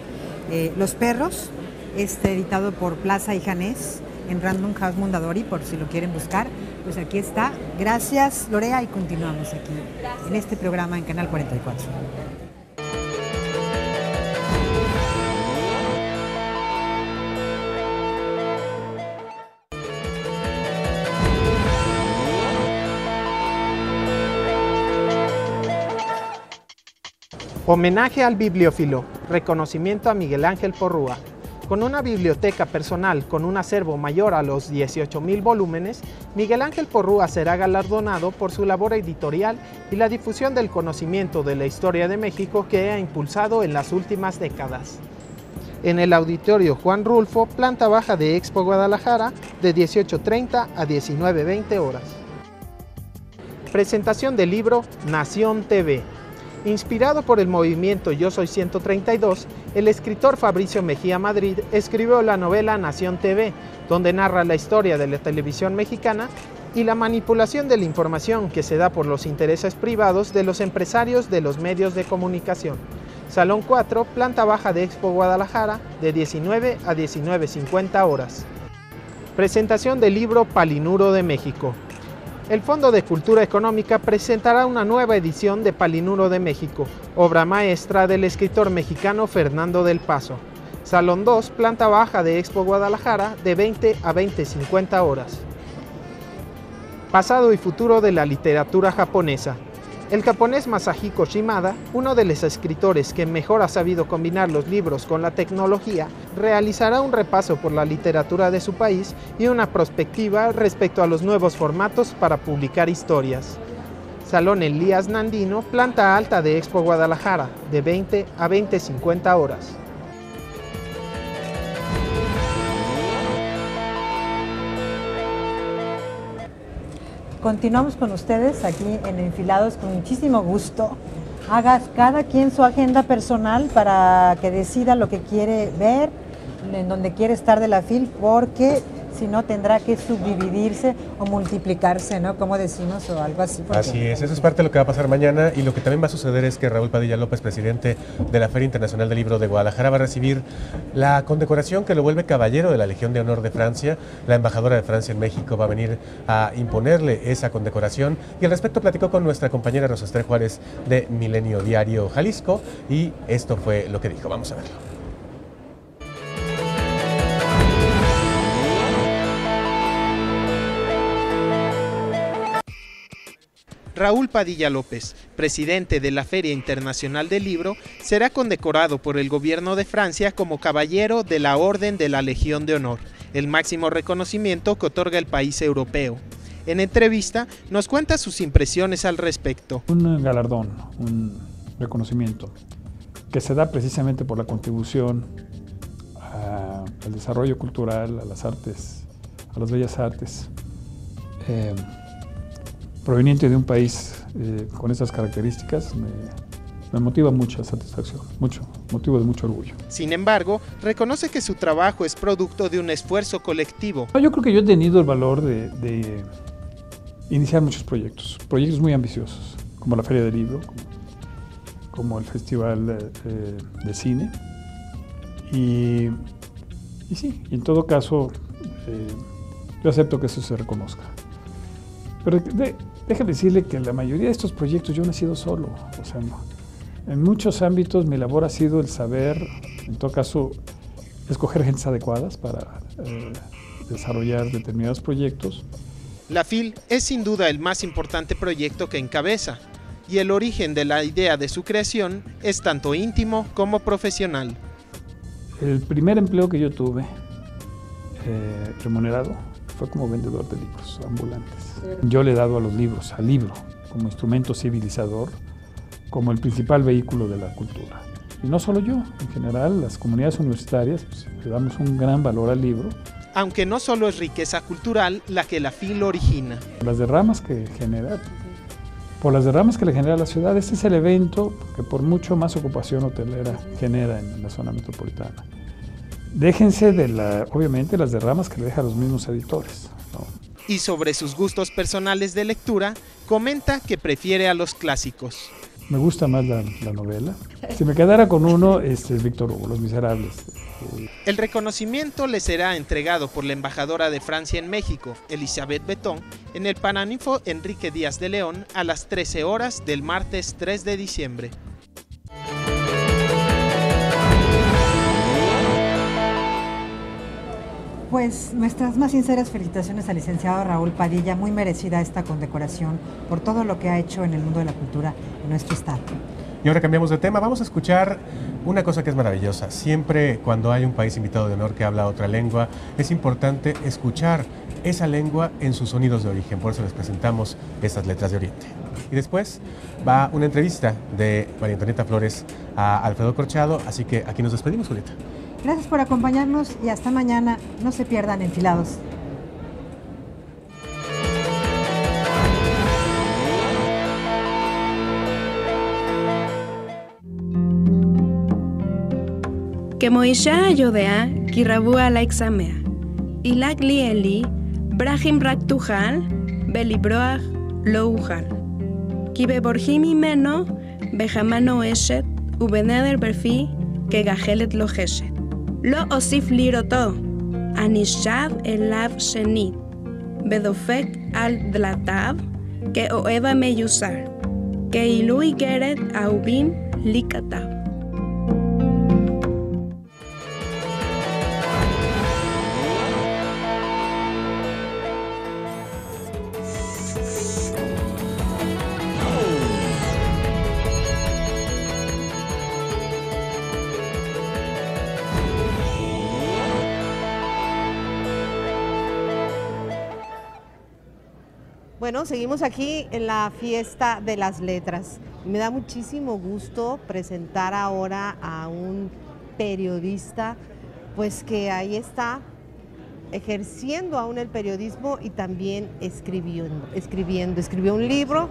Los perros, editado por Plaza y Janés en Random House Mondadori, por si lo quieren buscar, pues aquí está. Gracias, Lorea, y continuamos aquí en este programa en Canal 44. Homenaje al bibliófilo, reconocimiento a Miguel Ángel Porrúa. Con una biblioteca personal con un acervo mayor a los 18,000 volúmenes, Miguel Ángel Porrúa será galardonado por su labor editorial y la difusión del conocimiento de la historia de México que ha impulsado en las últimas décadas. En el Auditorio Juan Rulfo, planta baja de Expo Guadalajara, de 18:30 a 19:20 horas. Presentación del libro Nación TV. Inspirado por el movimiento Yo Soy 132, el escritor Fabricio Mejía Madrid escribió la novela Nación TV, donde narra la historia de la televisión mexicana y la manipulación de la información que se da por los intereses privados de los empresarios de los medios de comunicación. Salón 4, planta baja de Expo Guadalajara, de 19 a 19:50 horas. Presentación del libro Palinuro de México. El Fondo de Cultura Económica presentará una nueva edición de Palinuro de México, obra maestra del escritor mexicano Fernando del Paso. Salón 2, planta baja de Expo Guadalajara, de 20 a 20:50 horas. Pasado y futuro de la literatura japonesa. El japonés Masahiko Shimada, uno de los escritores que mejor ha sabido combinar los libros con la tecnología, realizará un repaso por la literatura de su país y una perspectiva respecto a los nuevos formatos para publicar historias. Salón Elías Nandino, planta alta de Expo Guadalajara, de 20 a 20:50 horas. Continuamos con ustedes aquí en Enfilados con muchísimo gusto. Hagas cada quien su agenda personal para que decida lo que quiere ver, en donde quiere estar de la FIL, porque si no tendrá que subdividirse o multiplicarse, ¿no? Como decimos, o algo así. Así es, eso es parte de lo que va a pasar mañana, y lo que también va a suceder es que Raúl Padilla López, presidente de la Feria Internacional del Libro de Guadalajara, va a recibir la condecoración que lo vuelve caballero de la Legión de Honor de Francia. La embajadora de Francia en México va a venir a imponerle esa condecoración, y al respecto platicó con nuestra compañera Rosa Esther Juárez de Milenio Diario Jalisco, y esto fue lo que dijo. Vamos a verlo. Raúl Padilla López, presidente de la Feria Internacional del Libro, será condecorado por el gobierno de Francia como caballero de la Orden de la Legión de Honor, el máximo reconocimiento que otorga el país europeo. En entrevista nos cuenta sus impresiones al respecto. Un galardón, un reconocimiento que se da precisamente por la contribución al desarrollo cultural, a las artes, a las bellas artes, proveniente de un país con esas características, me motiva mucha satisfacción, motivo de mucho orgullo. Sin embargo, reconoce que su trabajo es producto de un esfuerzo colectivo. Yo creo que yo he tenido el valor de iniciar muchos proyectos muy ambiciosos, como la Feria del Libro, como el Festival de Cine. Y sí, en todo caso, yo acepto que eso se reconozca. Pero déjame decirle que la mayoría de estos proyectos yo no he sido solo. O sea, en muchos ámbitos mi labor ha sido el saber, en todo caso, escoger gentes adecuadas para desarrollar determinados proyectos. La FIL es sin duda el más importante proyecto que encabeza, y el origen de la idea de su creación es tanto íntimo como profesional. El primer empleo que yo tuve, remunerado, fue como vendedor de libros ambulantes. Yo le he dado a los libros, al libro, como instrumento civilizador, como el principal vehículo de la cultura. Y no solo yo, en general, las comunidades universitarias pues, le damos un gran valor al libro. Aunque no solo es riqueza cultural la que la FIL origina. Las derramas que genera, por las derramas que le genera a la ciudad, este es el evento que por mucho más ocupación hotelera genera en la zona metropolitana. Déjense obviamente, las derramas que le deja a los mismos editores, ¿no? Y sobre sus gustos personales de lectura, comenta que prefiere a los clásicos. Me gusta más la novela. Si me quedara con uno, es Víctor Hugo, Los Miserables. El reconocimiento le será entregado por la embajadora de Francia en México, Elisabeth Betón, en el Paraninfo Enrique Díaz de León a las 13 horas del martes 3 de diciembre. Pues nuestras más sinceras felicitaciones al licenciado Raúl Padilla, muy merecida esta condecoración por todo lo que ha hecho en el mundo de la cultura en nuestro estado. Y ahora cambiamos de tema, vamos a escuchar una cosa que es maravillosa. Siempre cuando hay un país invitado de honor que habla otra lengua, es importante escuchar esa lengua en sus sonidos de origen, por eso les presentamos estas letras de Oriente. Y después va una entrevista de María Antonieta Flores a Alfredo Corchado, así que aquí nos despedimos, Julieta. Gracias por acompañarnos y hasta mañana. No se pierdan Enfilados. Kemoisha Yodea, Kirabua Laiksamea, Ilak Lieli, Brahim Raktuhal, Belibroach Louhal, Kibe Borjimi Meno, Bejamano Eshet, Ubeneder Berfi, Kegahelet Lojeshet. Lo osif liroto, Anishav elav shenit, Bedofek al dlatav, que oeva meyusar, que ilui geret aubim likatav. Bueno, seguimos aquí en la fiesta de las letras. Me da muchísimo gusto presentar ahora a un periodista, pues que ahí está ejerciendo aún el periodismo y también escribiendo. Escribió un libro,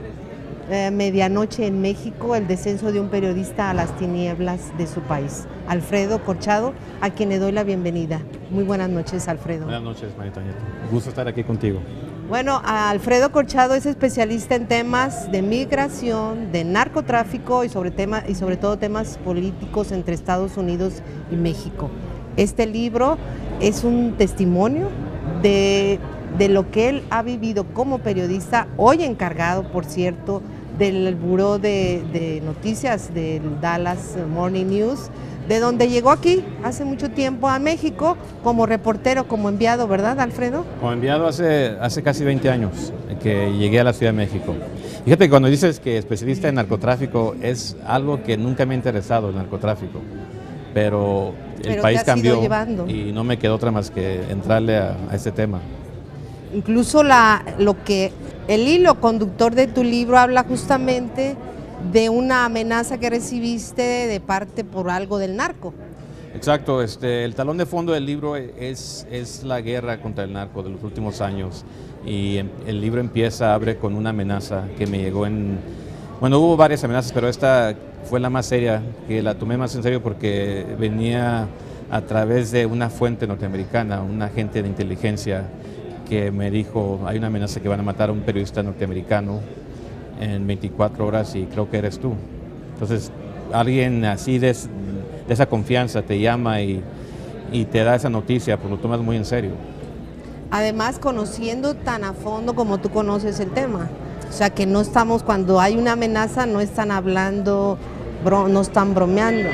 Medianoche en México, el descenso de un periodista a las tinieblas de su país. Alfredo Corchado, a quien le doy la bienvenida. Muy buenas noches, Alfredo. Buenas noches, María Antonieta. Gusto estar aquí contigo. Bueno, Alfredo Corchado es especialista en temas de migración, de narcotráfico y sobre todo temas políticos entre Estados Unidos y México. Este libro es un testimonio de lo que él ha vivido como periodista, hoy encargado, por cierto, del buró de noticias del Dallas Morning News, de donde llegó aquí hace mucho tiempo a México como reportero, como enviado, ¿verdad, Alfredo? Como enviado hace casi 20 años que llegué a la Ciudad de México. Fíjate que cuando dices que especialista en narcotráfico es algo que nunca me ha interesado, el narcotráfico, pero el país cambió y no me quedó otra más que entrarle a este tema. Incluso el hilo conductor de tu libro habla justamente de una amenaza que recibiste de parte por algo del narco. Exacto, el talón de fondo del libro es la guerra contra el narco de los últimos años, y el libro abre con una amenaza que me llegó bueno, hubo varias amenazas, pero esta fue la más seria, que la tomé más en serio porque venía a través de una fuente norteamericana, un agente de inteligencia que me dijo: hay una amenaza que van a matar a un periodista norteamericano en 24 horas y creo que eres tú. Entonces, alguien así de esa confianza te llama y te da esa noticia, pues lo tomas muy en serio. Además, conociendo tan a fondo como tú conoces el tema. O sea, que no estamos, cuando hay una amenaza, no están hablando, no están bromeando.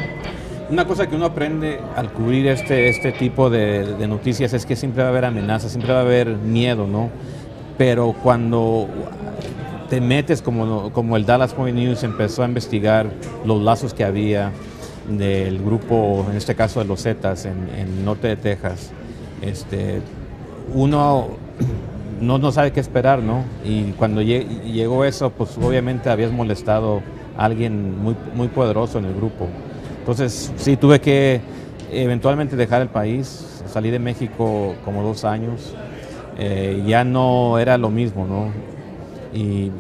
Una cosa que uno aprende al cubrir este tipo de noticias es que siempre va a haber amenazas, siempre va a haber miedo, ¿no? Pero cuando te metes, como el Dallas Morning News empezó a investigar los lazos que había del grupo, en este caso de los Zetas, en el norte de Texas, uno no sabe qué esperar, ¿no? Y cuando llegó eso, pues obviamente habías molestado a alguien muy poderoso en el grupo. Entonces sí, tuve que eventualmente dejar el país, salí de México como 2 años, ya no era lo mismo, ¿no? Y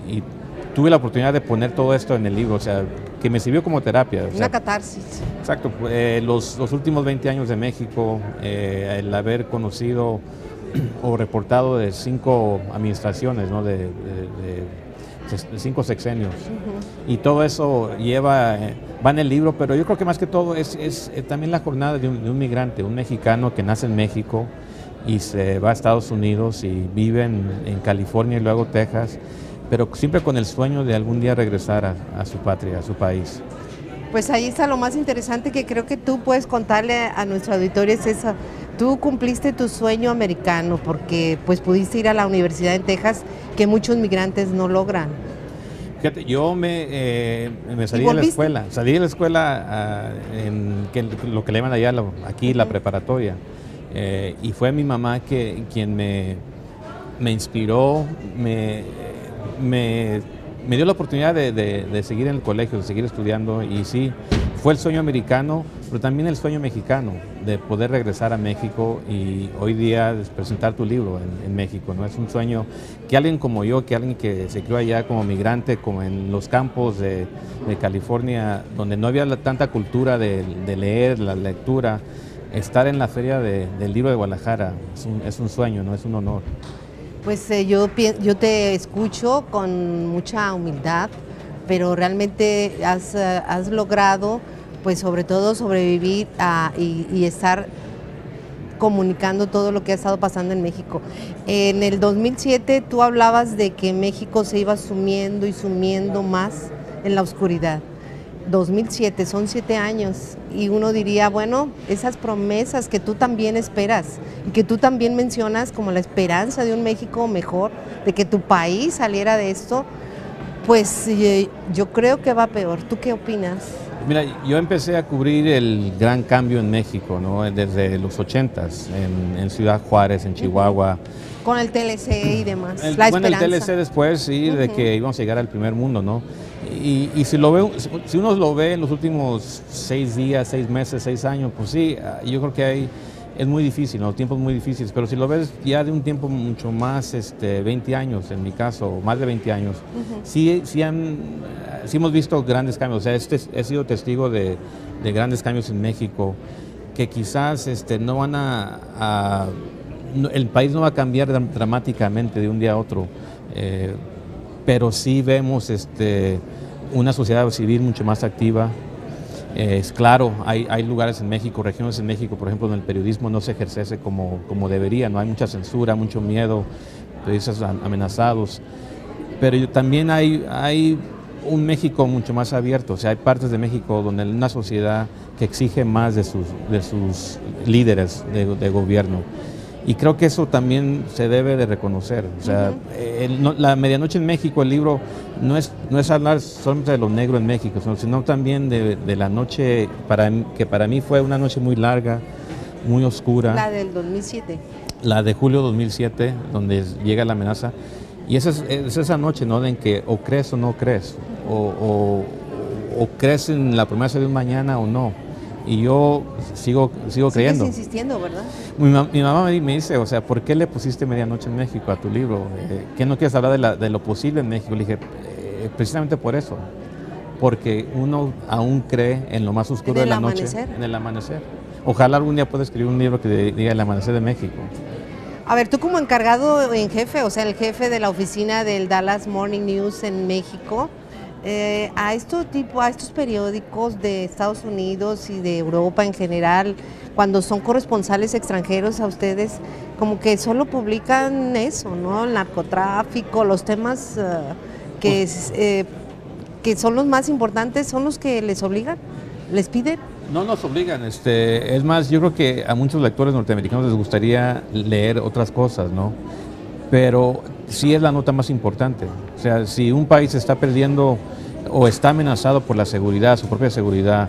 tuve la oportunidad de poner todo esto en el libro, o sea, que me sirvió como terapia. Una catarsis. Exacto, los últimos 20 años de México, el haber conocido o reportado de 5 administraciones, ¿no? de 5 sexenios. Y todo eso va en el libro, pero yo creo que más que todo es también la jornada de un migrante, un mexicano que nace en México y se va a Estados Unidos y vive en California y luego Texas, pero siempre con el sueño de algún día regresar a su patria, a su país. Pues ahí está lo más interesante que creo que tú puedes contarle a nuestro auditorio, es eso. Tú cumpliste tu sueño americano porque pues pudiste ir a la universidad en Texas, que muchos migrantes no logran. Fíjate, yo me salí de la escuela, en lo que le llaman allá aquí la preparatoria, y fue mi mamá quien me inspiró, me dio la oportunidad de seguir en el colegio, de seguir estudiando, y sí, fue el sueño americano, pero también el sueño mexicano, de poder regresar a México y hoy día presentar tu libro en México, ¿no? Es un sueño que alguien como yo, que alguien que se crió allá como migrante, como en los campos de California, donde no había tanta cultura de leer, la lectura, estar en la feria del libro de Guadalajara es un sueño, ¿no? Es un honor. Pues yo te escucho con mucha humildad, pero realmente has logrado, pues sobre todo sobrevivir y estar comunicando todo lo que ha estado pasando en México. En el 2007 tú hablabas de que México se iba sumiendo y sumiendo más en la oscuridad. 2007, son 7 años, y uno diría, bueno, esas promesas que tú también esperas y que tú también mencionas como la esperanza de un México mejor, de que tu país saliera de esto, pues yo creo que va peor. ¿Tú qué opinas? Mira, yo empecé a cubrir el gran cambio en México, ¿no? Desde los 80s, en Ciudad Juárez, en Chihuahua. Con el TLC y demás, el TLC después, sí, de que íbamos a llegar al primer mundo, ¿no? Y si uno lo ve en los últimos 6 días, 6 meses, 6 años, pues sí, yo creo que es muy difícil, ¿no? Tiempos muy difíciles, pero si lo ves ya de un tiempo mucho más, 20 años en mi caso, o más de 20 años, sí hemos visto grandes cambios. O sea, he sido testigo de grandes cambios en México, que quizás no van el país no va a cambiar dramáticamente de un día a otro, pero sí vemos una sociedad civil mucho más activa. Es claro, hay lugares en México, regiones en México, por ejemplo, donde el periodismo no se ejerce como debería, no hay mucha censura, mucho miedo, periodistas amenazados, pero también hay un México mucho más abierto. O sea, hay partes de México donde hay una sociedad que exige más de sus líderes de gobierno. Y creo que eso también se debe de reconocer. O sea, La Medianoche en México, el libro, no es hablar solamente de lo negro en México, sino también de la noche, que para mí fue una noche muy larga, muy oscura. La del 2007. la de julio 2007, donde llega la amenaza. Y es esa noche, ¿no? En que o crees o no crees, o crees en la promesa de un mañana o no. Y yo sigo creyendo. Sigues insistiendo, ¿verdad? Mi mamá me dice, o sea, ¿por qué le pusiste Medianoche en México a tu libro? ¿Qué no quieres hablar de lo posible en México? Le dije, precisamente por eso, porque uno aún cree en lo más oscuro de la noche, en el amanecer. Ojalá algún día pueda escribir un libro que diga El amanecer de México. A ver, tú como encargado en jefe, o sea, el jefe de la oficina del Dallas Morning News en México, a estos periódicos de Estados Unidos y de Europa en general, cuando son corresponsales extranjeros a ustedes, como que solo publican eso, ¿no? El narcotráfico, los temas que son los más importantes, ¿son los que les obligan? ¿Les piden? No nos obligan, es más, yo creo que a muchos lectores norteamericanos les gustaría leer otras cosas, ¿no? Pero sí es la nota más importante. O sea, si un país está perdiendo o está amenazado por la seguridad, su propia seguridad,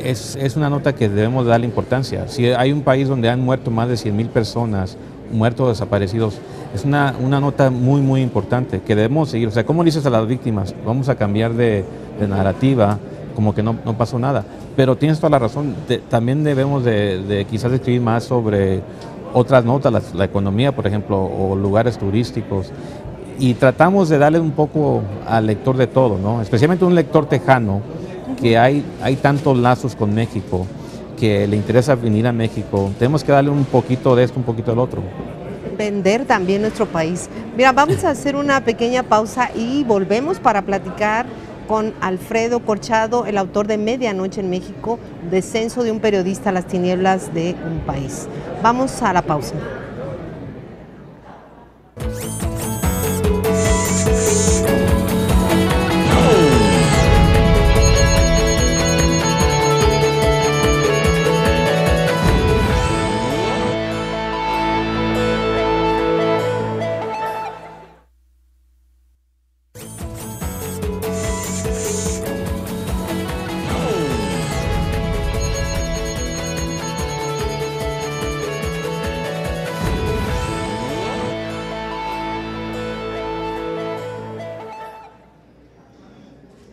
es una nota que debemos darle importancia. Si hay un país donde han muerto más de 100,000 personas, muertos o desaparecidos, es una nota muy, muy importante que debemos seguir. O sea, ¿cómo dices a las víctimas? Vamos a cambiar de narrativa, como que no pasó nada. Pero tienes toda la razón, también debemos de quizás escribir más sobre otras notas, la economía, por ejemplo, o lugares turísticos. Y tratamos de darle un poco al lector de todo, ¿no? Especialmente un lector tejano, que hay tantos lazos con México, que le interesa venir a México. Tenemos que darle un poquito de esto, un poquito del otro. Vender también nuestro país. Mira, vamos a hacer una pequeña pausa y volvemos para platicar con Alfredo Corchado, el autor de Medianoche en México, Descenso de un periodista a las tinieblas de un país. Vamos a la pausa.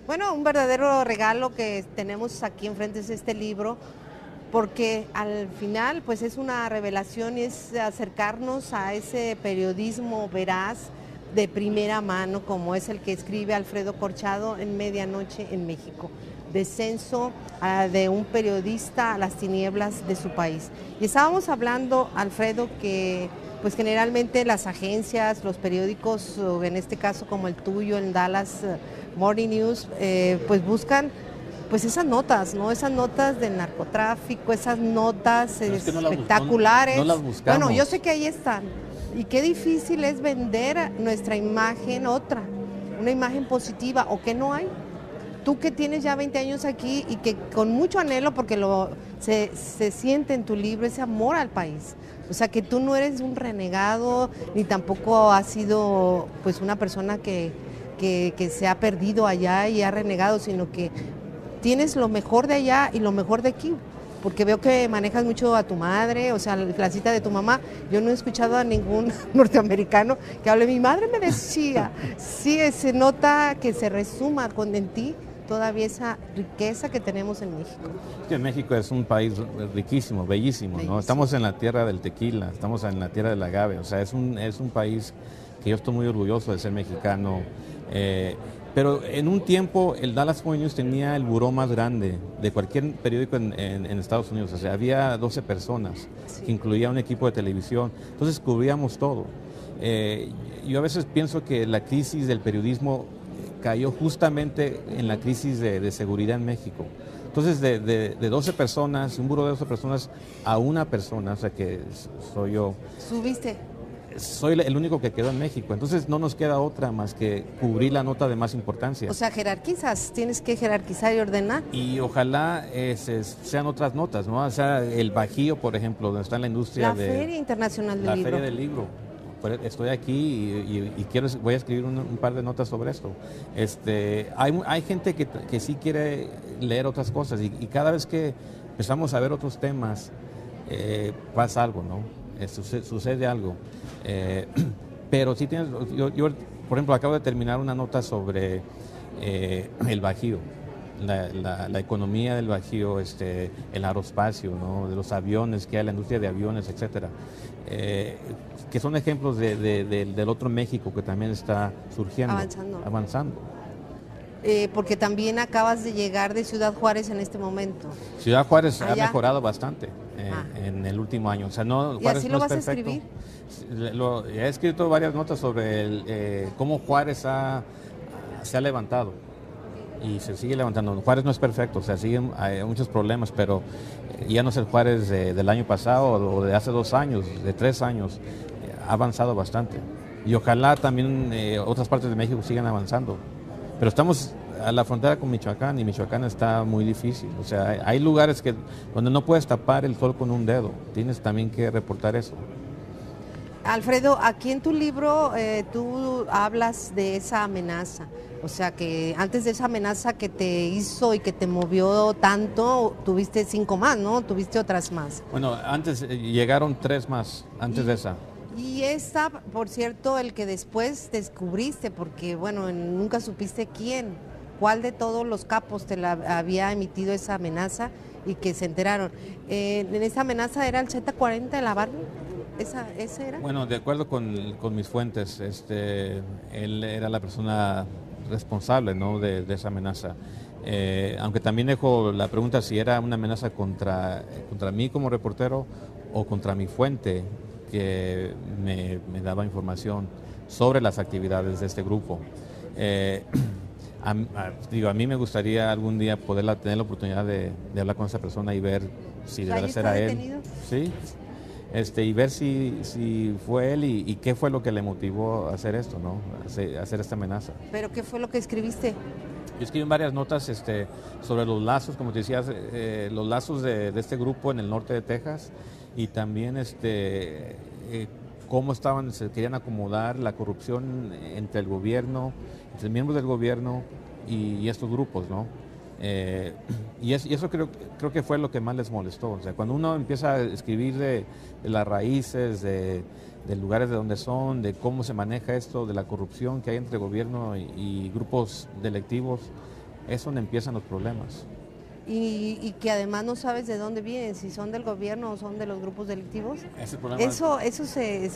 Bueno, un verdadero regalo que tenemos aquí enfrente es este libro, porque al final pues es una revelación y es acercarnos a ese periodismo veraz de primera mano, como es el que escribe Alfredo Corchado en Medianoche en México. Descenso de un periodista a las tinieblas de su país. Y estábamos hablando, Alfredo, que pues generalmente las agencias, los periódicos, en este caso como el tuyo, en Dallas Morning News, pues buscan pues esas notas, ¿no? Esas notas del narcotráfico, esas notas espectaculares. No las buscamos. Bueno, yo sé que ahí están. Y qué difícil es vender nuestra imagen otra, una imagen positiva, o que no hay. Tú que tienes ya 20 años aquí y que con mucho anhelo, porque se siente en tu libro ese amor al país. O sea, que tú no eres un renegado, ni tampoco has sido pues una persona que se ha perdido allá y ha renegado, sino que tienes lo mejor de allá y lo mejor de aquí. Porque veo que manejas mucho a tu madre, o sea, la cita de tu mamá. Yo no he escuchado a ningún norteamericano que hable. Mi madre me decía, sí, se nota que se resuma en ti todavía esa riqueza que tenemos en México. Es que México es un país riquísimo, bellísimo, ¿no? Estamos en la tierra del tequila, estamos en la tierra del agave, o sea, es un país que yo estoy muy orgulloso de ser mexicano. Pero en un tiempo el Dallas Morning News tenía el buró más grande de cualquier periódico en Estados Unidos. O sea, había 12 personas, que incluía un equipo de televisión. Entonces cubríamos todo. Yo a veces pienso que la crisis del periodismo cayó justamente en la crisis de seguridad en México. Entonces de 12 personas, un buró de 12 personas a una persona, o sea que soy yo. ¿Subiste? Soy el único que quedó en México, entonces no nos queda otra más que cubrir la nota de más importancia. O sea, jerarquizas, tienes que jerarquizar y ordenar. Y ojalá sean otras notas, ¿no? O sea, el Bajío, por ejemplo, donde está la industria de... La Feria Internacional del Libro. La Feria del Libro. Estoy aquí y voy a escribir un par de notas sobre esto. Hay gente que sí quiere leer otras cosas y cada vez que empezamos a ver otros temas, pasa algo, ¿no? sucede algo. Pero sí tienes, yo, por ejemplo, acabo de terminar una nota sobre el Bajío, la economía del Bajío, el aeroespacio, ¿no? De los aviones que hay, la industria de aviones, etcétera, que son ejemplos del otro México que también está surgiendo, avanzando. Porque también acabas de llegar de Ciudad Juárez en este momento. Ciudad Juárez ha mejorado bastante en el último año. O sea, ¿Y así lo vas a escribir? He escrito varias notas sobre cómo Juárez se ha levantado y se sigue levantando. Juárez no es perfecto, o sea, hay muchos problemas, pero ya no es el Juárez del año pasado o de hace 2 años, de 3 años. Ha avanzado bastante. Y ojalá también otras partes de México sigan avanzando. Pero estamos a la frontera con Michoacán y Michoacán está muy difícil. O sea, hay lugares donde no puedes tapar el sol con un dedo. Tienes también que reportar eso. Alfredo, aquí en tu libro tú hablas de esa amenaza. O sea, que antes de esa amenaza que te hizo y que te movió tanto, tuviste 5 más, ¿no? Tuviste otras más. Bueno, antes llegaron 3 más, antes de esa. Y esta, por cierto, el que después descubriste, porque bueno, nunca supiste cuál de todos los capos te la había emitido esa amenaza y que se enteraron. En esa amenaza era el Z40 de la Barbie, ¿ese era? Bueno, de acuerdo con mis fuentes, él era la persona responsable, ¿no? de esa amenaza. Aunque también dejo la pregunta si era una amenaza contra mí como reportero o contra mi fuente, que me daba información sobre las actividades de este grupo. A mí me gustaría algún día poder tener la oportunidad de hablar con esa persona y ver si de verdad era él. Sí, y ver si fue él y qué fue lo que le motivó a hacer esto, ¿no? A hacer esta amenaza. ¿Pero qué fue lo que escribiste? Yo escribí varias notas sobre los lazos, como te decías, los lazos de este grupo en el norte de Texas, y también cómo se querían acomodar la corrupción entre el gobierno, entre miembros del gobierno y estos grupos, ¿no? Y eso creo que fue lo que más les molestó. O sea, cuando uno empieza a escribir de las raíces, de lugares de donde son, de cómo se maneja esto, de la corrupción que hay entre gobierno y grupos delictivos, es donde empiezan los problemas. Y que además no sabes de dónde vienen, si son del gobierno o son de los grupos delictivos. Eso se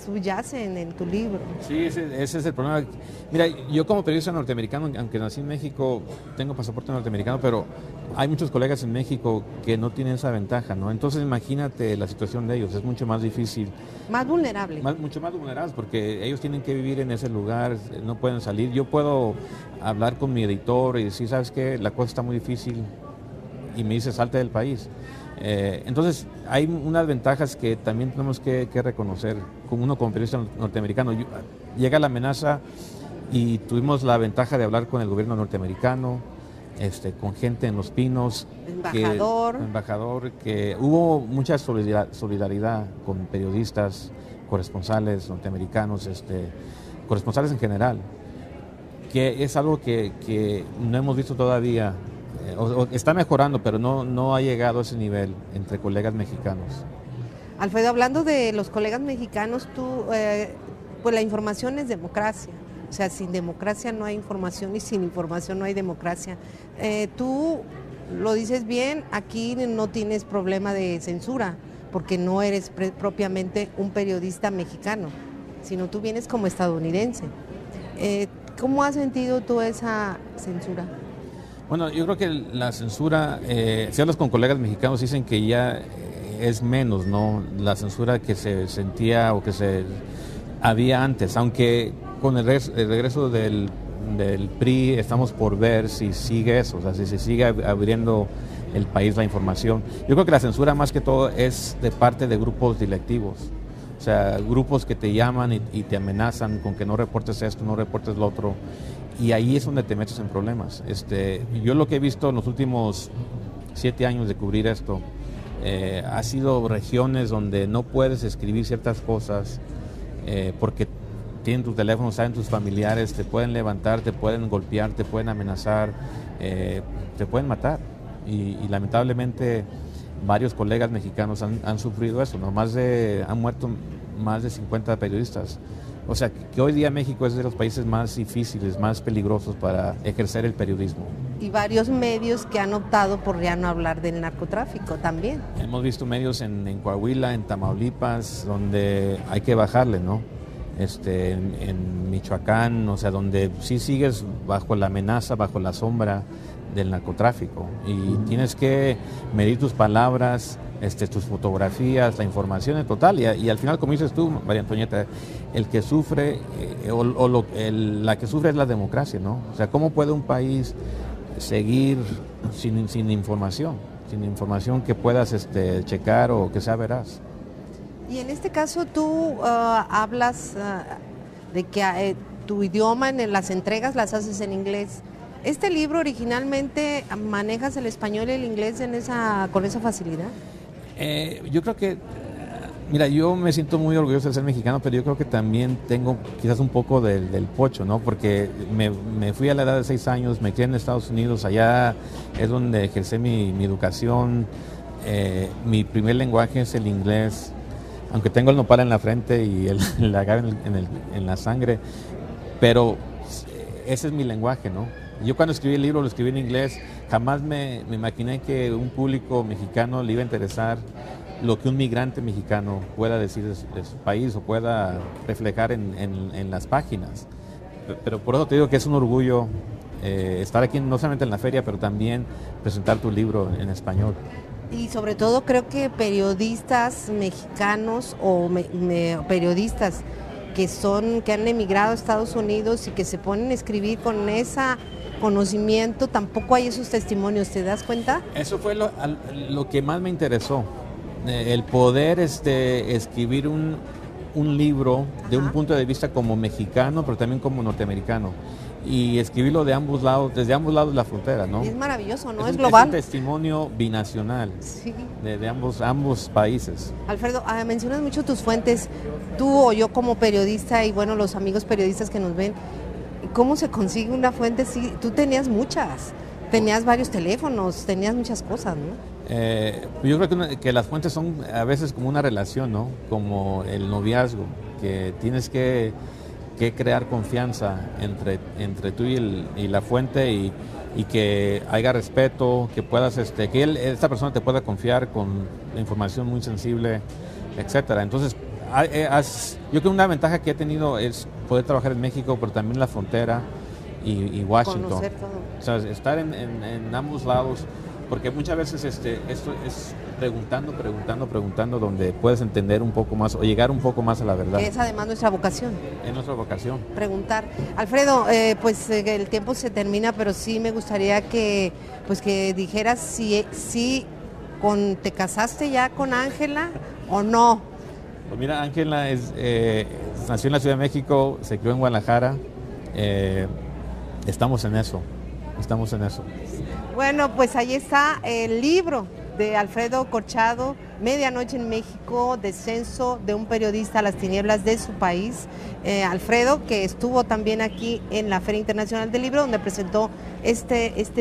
subyace en tu libro. Sí, ese es el problema. Mira, yo como periodista norteamericano, aunque nací en México, tengo pasaporte norteamericano, pero hay muchos colegas en México que no tienen esa ventaja, ¿no? Entonces imagínate la situación de ellos, es mucho más difícil. Más vulnerable. Mucho más vulnerables, porque ellos tienen que vivir en ese lugar, no pueden salir. Yo puedo hablar con mi editor y decir, ¿sabes qué? La cosa está muy difícil, y me dice, salte del país. Entonces, hay unas ventajas que también tenemos que reconocer, como uno como periodista norteamericano. Llega la amenaza y tuvimos la ventaja de hablar con el gobierno norteamericano, con gente en Los Pinos. Embajador, que hubo mucha solidaridad con periodistas, corresponsales norteamericanos, corresponsales en general, que es algo que no hemos visto todavía. Está mejorando, pero no ha llegado a ese nivel entre colegas mexicanos. Alfredo, hablando de los colegas mexicanos, pues la información es democracia. O sea, sin democracia no hay información y sin información no hay democracia. Tú lo dices bien, aquí no tienes problema de censura, porque no eres propiamente un periodista mexicano, sino tú vienes como estadounidense. ¿Cómo has sentido tú esa censura? Bueno, yo creo que la censura, si hablas con colegas mexicanos, dicen que ya es menos, ¿no? La censura que se sentía o que se había antes, aunque con el regreso del PRI estamos por ver si sigue eso, o sea, si se sigue abriendo el país la información. Yo creo que la censura más que todo es de parte de grupos delictivos, o sea, grupos que te llaman y te amenazan con que no reportes esto, no reportes lo otro. Y ahí es donde te metes en problemas. Yo lo que he visto en los últimos 7 años de cubrir esto, ha sido regiones donde no puedes escribir ciertas cosas porque tienen tu teléfono, saben tus familiares, te pueden levantar, te pueden golpear, te pueden amenazar, te pueden matar. Y lamentablemente varios colegas mexicanos han sufrido eso, ¿no? Han muerto más de 50 periodistas. O sea, que hoy día México es de los países más difíciles, más peligrosos para ejercer el periodismo. Y varios medios que han optado por ya no hablar del narcotráfico también. Hemos visto medios en Coahuila, en Tamaulipas, donde hay que bajarle, ¿no? En Michoacán, o sea, donde sí sigues bajo la amenaza, bajo la sombra del narcotráfico. Y tienes que medir tus palabras, tus fotografías, la información en total. Y al final, como dices tú, María Antonieta, el que sufre, la que sufre es la democracia, ¿no? O sea, ¿cómo puede un país seguir sin información? Sin información que puedas checar o que sea veraz. Y en este caso tú hablas de que tu idioma en las entregas las haces en inglés. ¿Este libro originalmente manejas el español y el inglés con esa facilidad? Yo creo que, mira, yo me siento muy orgulloso de ser mexicano, pero yo creo que también tengo quizás un poco del pocho, ¿no? Porque me fui a la edad de 6 años, me crié en Estados Unidos, allá es donde ejercí mi educación. Mi primer lenguaje es el inglés, aunque tengo el nopal en la frente y el agave en la sangre, pero ese es mi lenguaje, ¿no? Yo cuando escribí el libro lo escribí en inglés, jamás me imaginé que un público mexicano le iba a interesar lo que un migrante mexicano pueda decir de su país o pueda reflejar en las páginas. Pero por eso te digo que es un orgullo estar aquí no solamente en la feria, pero también presentar tu libro en español. Y sobre todo creo que periodistas mexicanos o periodistas que han emigrado a Estados Unidos y que se ponen a escribir con ese conocimiento, tampoco hay esos testimonios, ¿te das cuenta? Eso fue lo que más me interesó, el poder escribir un libro de un punto de vista como mexicano, pero también como norteamericano. Y escribirlo de ambos lados, desde ambos lados de la frontera, ¿no? Es maravilloso, ¿no? Es global. Es un testimonio binacional, sí, de ambos países. Alfredo, mencionas mucho tus fuentes, tú o yo como periodista y bueno, los amigos periodistas que nos ven, ¿cómo se consigue una fuente? Sí, tú tenías muchas, tenías varios teléfonos, tenías muchas cosas, ¿no? Yo creo que las fuentes son a veces como una relación, ¿no? Como el noviazgo, que tienes que crear confianza entre tú y la fuente y que haya respeto, que puedas, que esta persona te pueda confiar con información muy sensible, etcétera. Entonces, yo creo que una ventaja que he tenido es poder trabajar en México, pero también en la frontera y Washington. Conocer todo. O sea, estar en ambos lados, porque muchas veces esto es preguntando, donde puedes entender un poco más o llegar un poco más a la verdad. Que es además nuestra vocación. Es nuestra vocación. Preguntar. Alfredo, pues el tiempo se termina, pero sí me gustaría que dijeras si te casaste ya con Ángela o no. Pues mira, Ángela nació en la Ciudad de México, se crió en Guadalajara. Estamos en eso. Bueno, pues ahí está el libro de Alfredo Corchado, Medianoche en México, descenso de un periodista a las tinieblas de su país. Alfredo, que estuvo también aquí en la Feria Internacional del Libro, donde presentó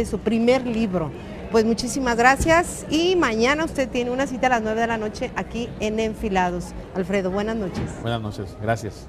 su primer libro. Pues muchísimas gracias y mañana usted tiene una cita a las 9 de la noche aquí en Enfilados. Alfredo, buenas noches. Buenas noches, gracias.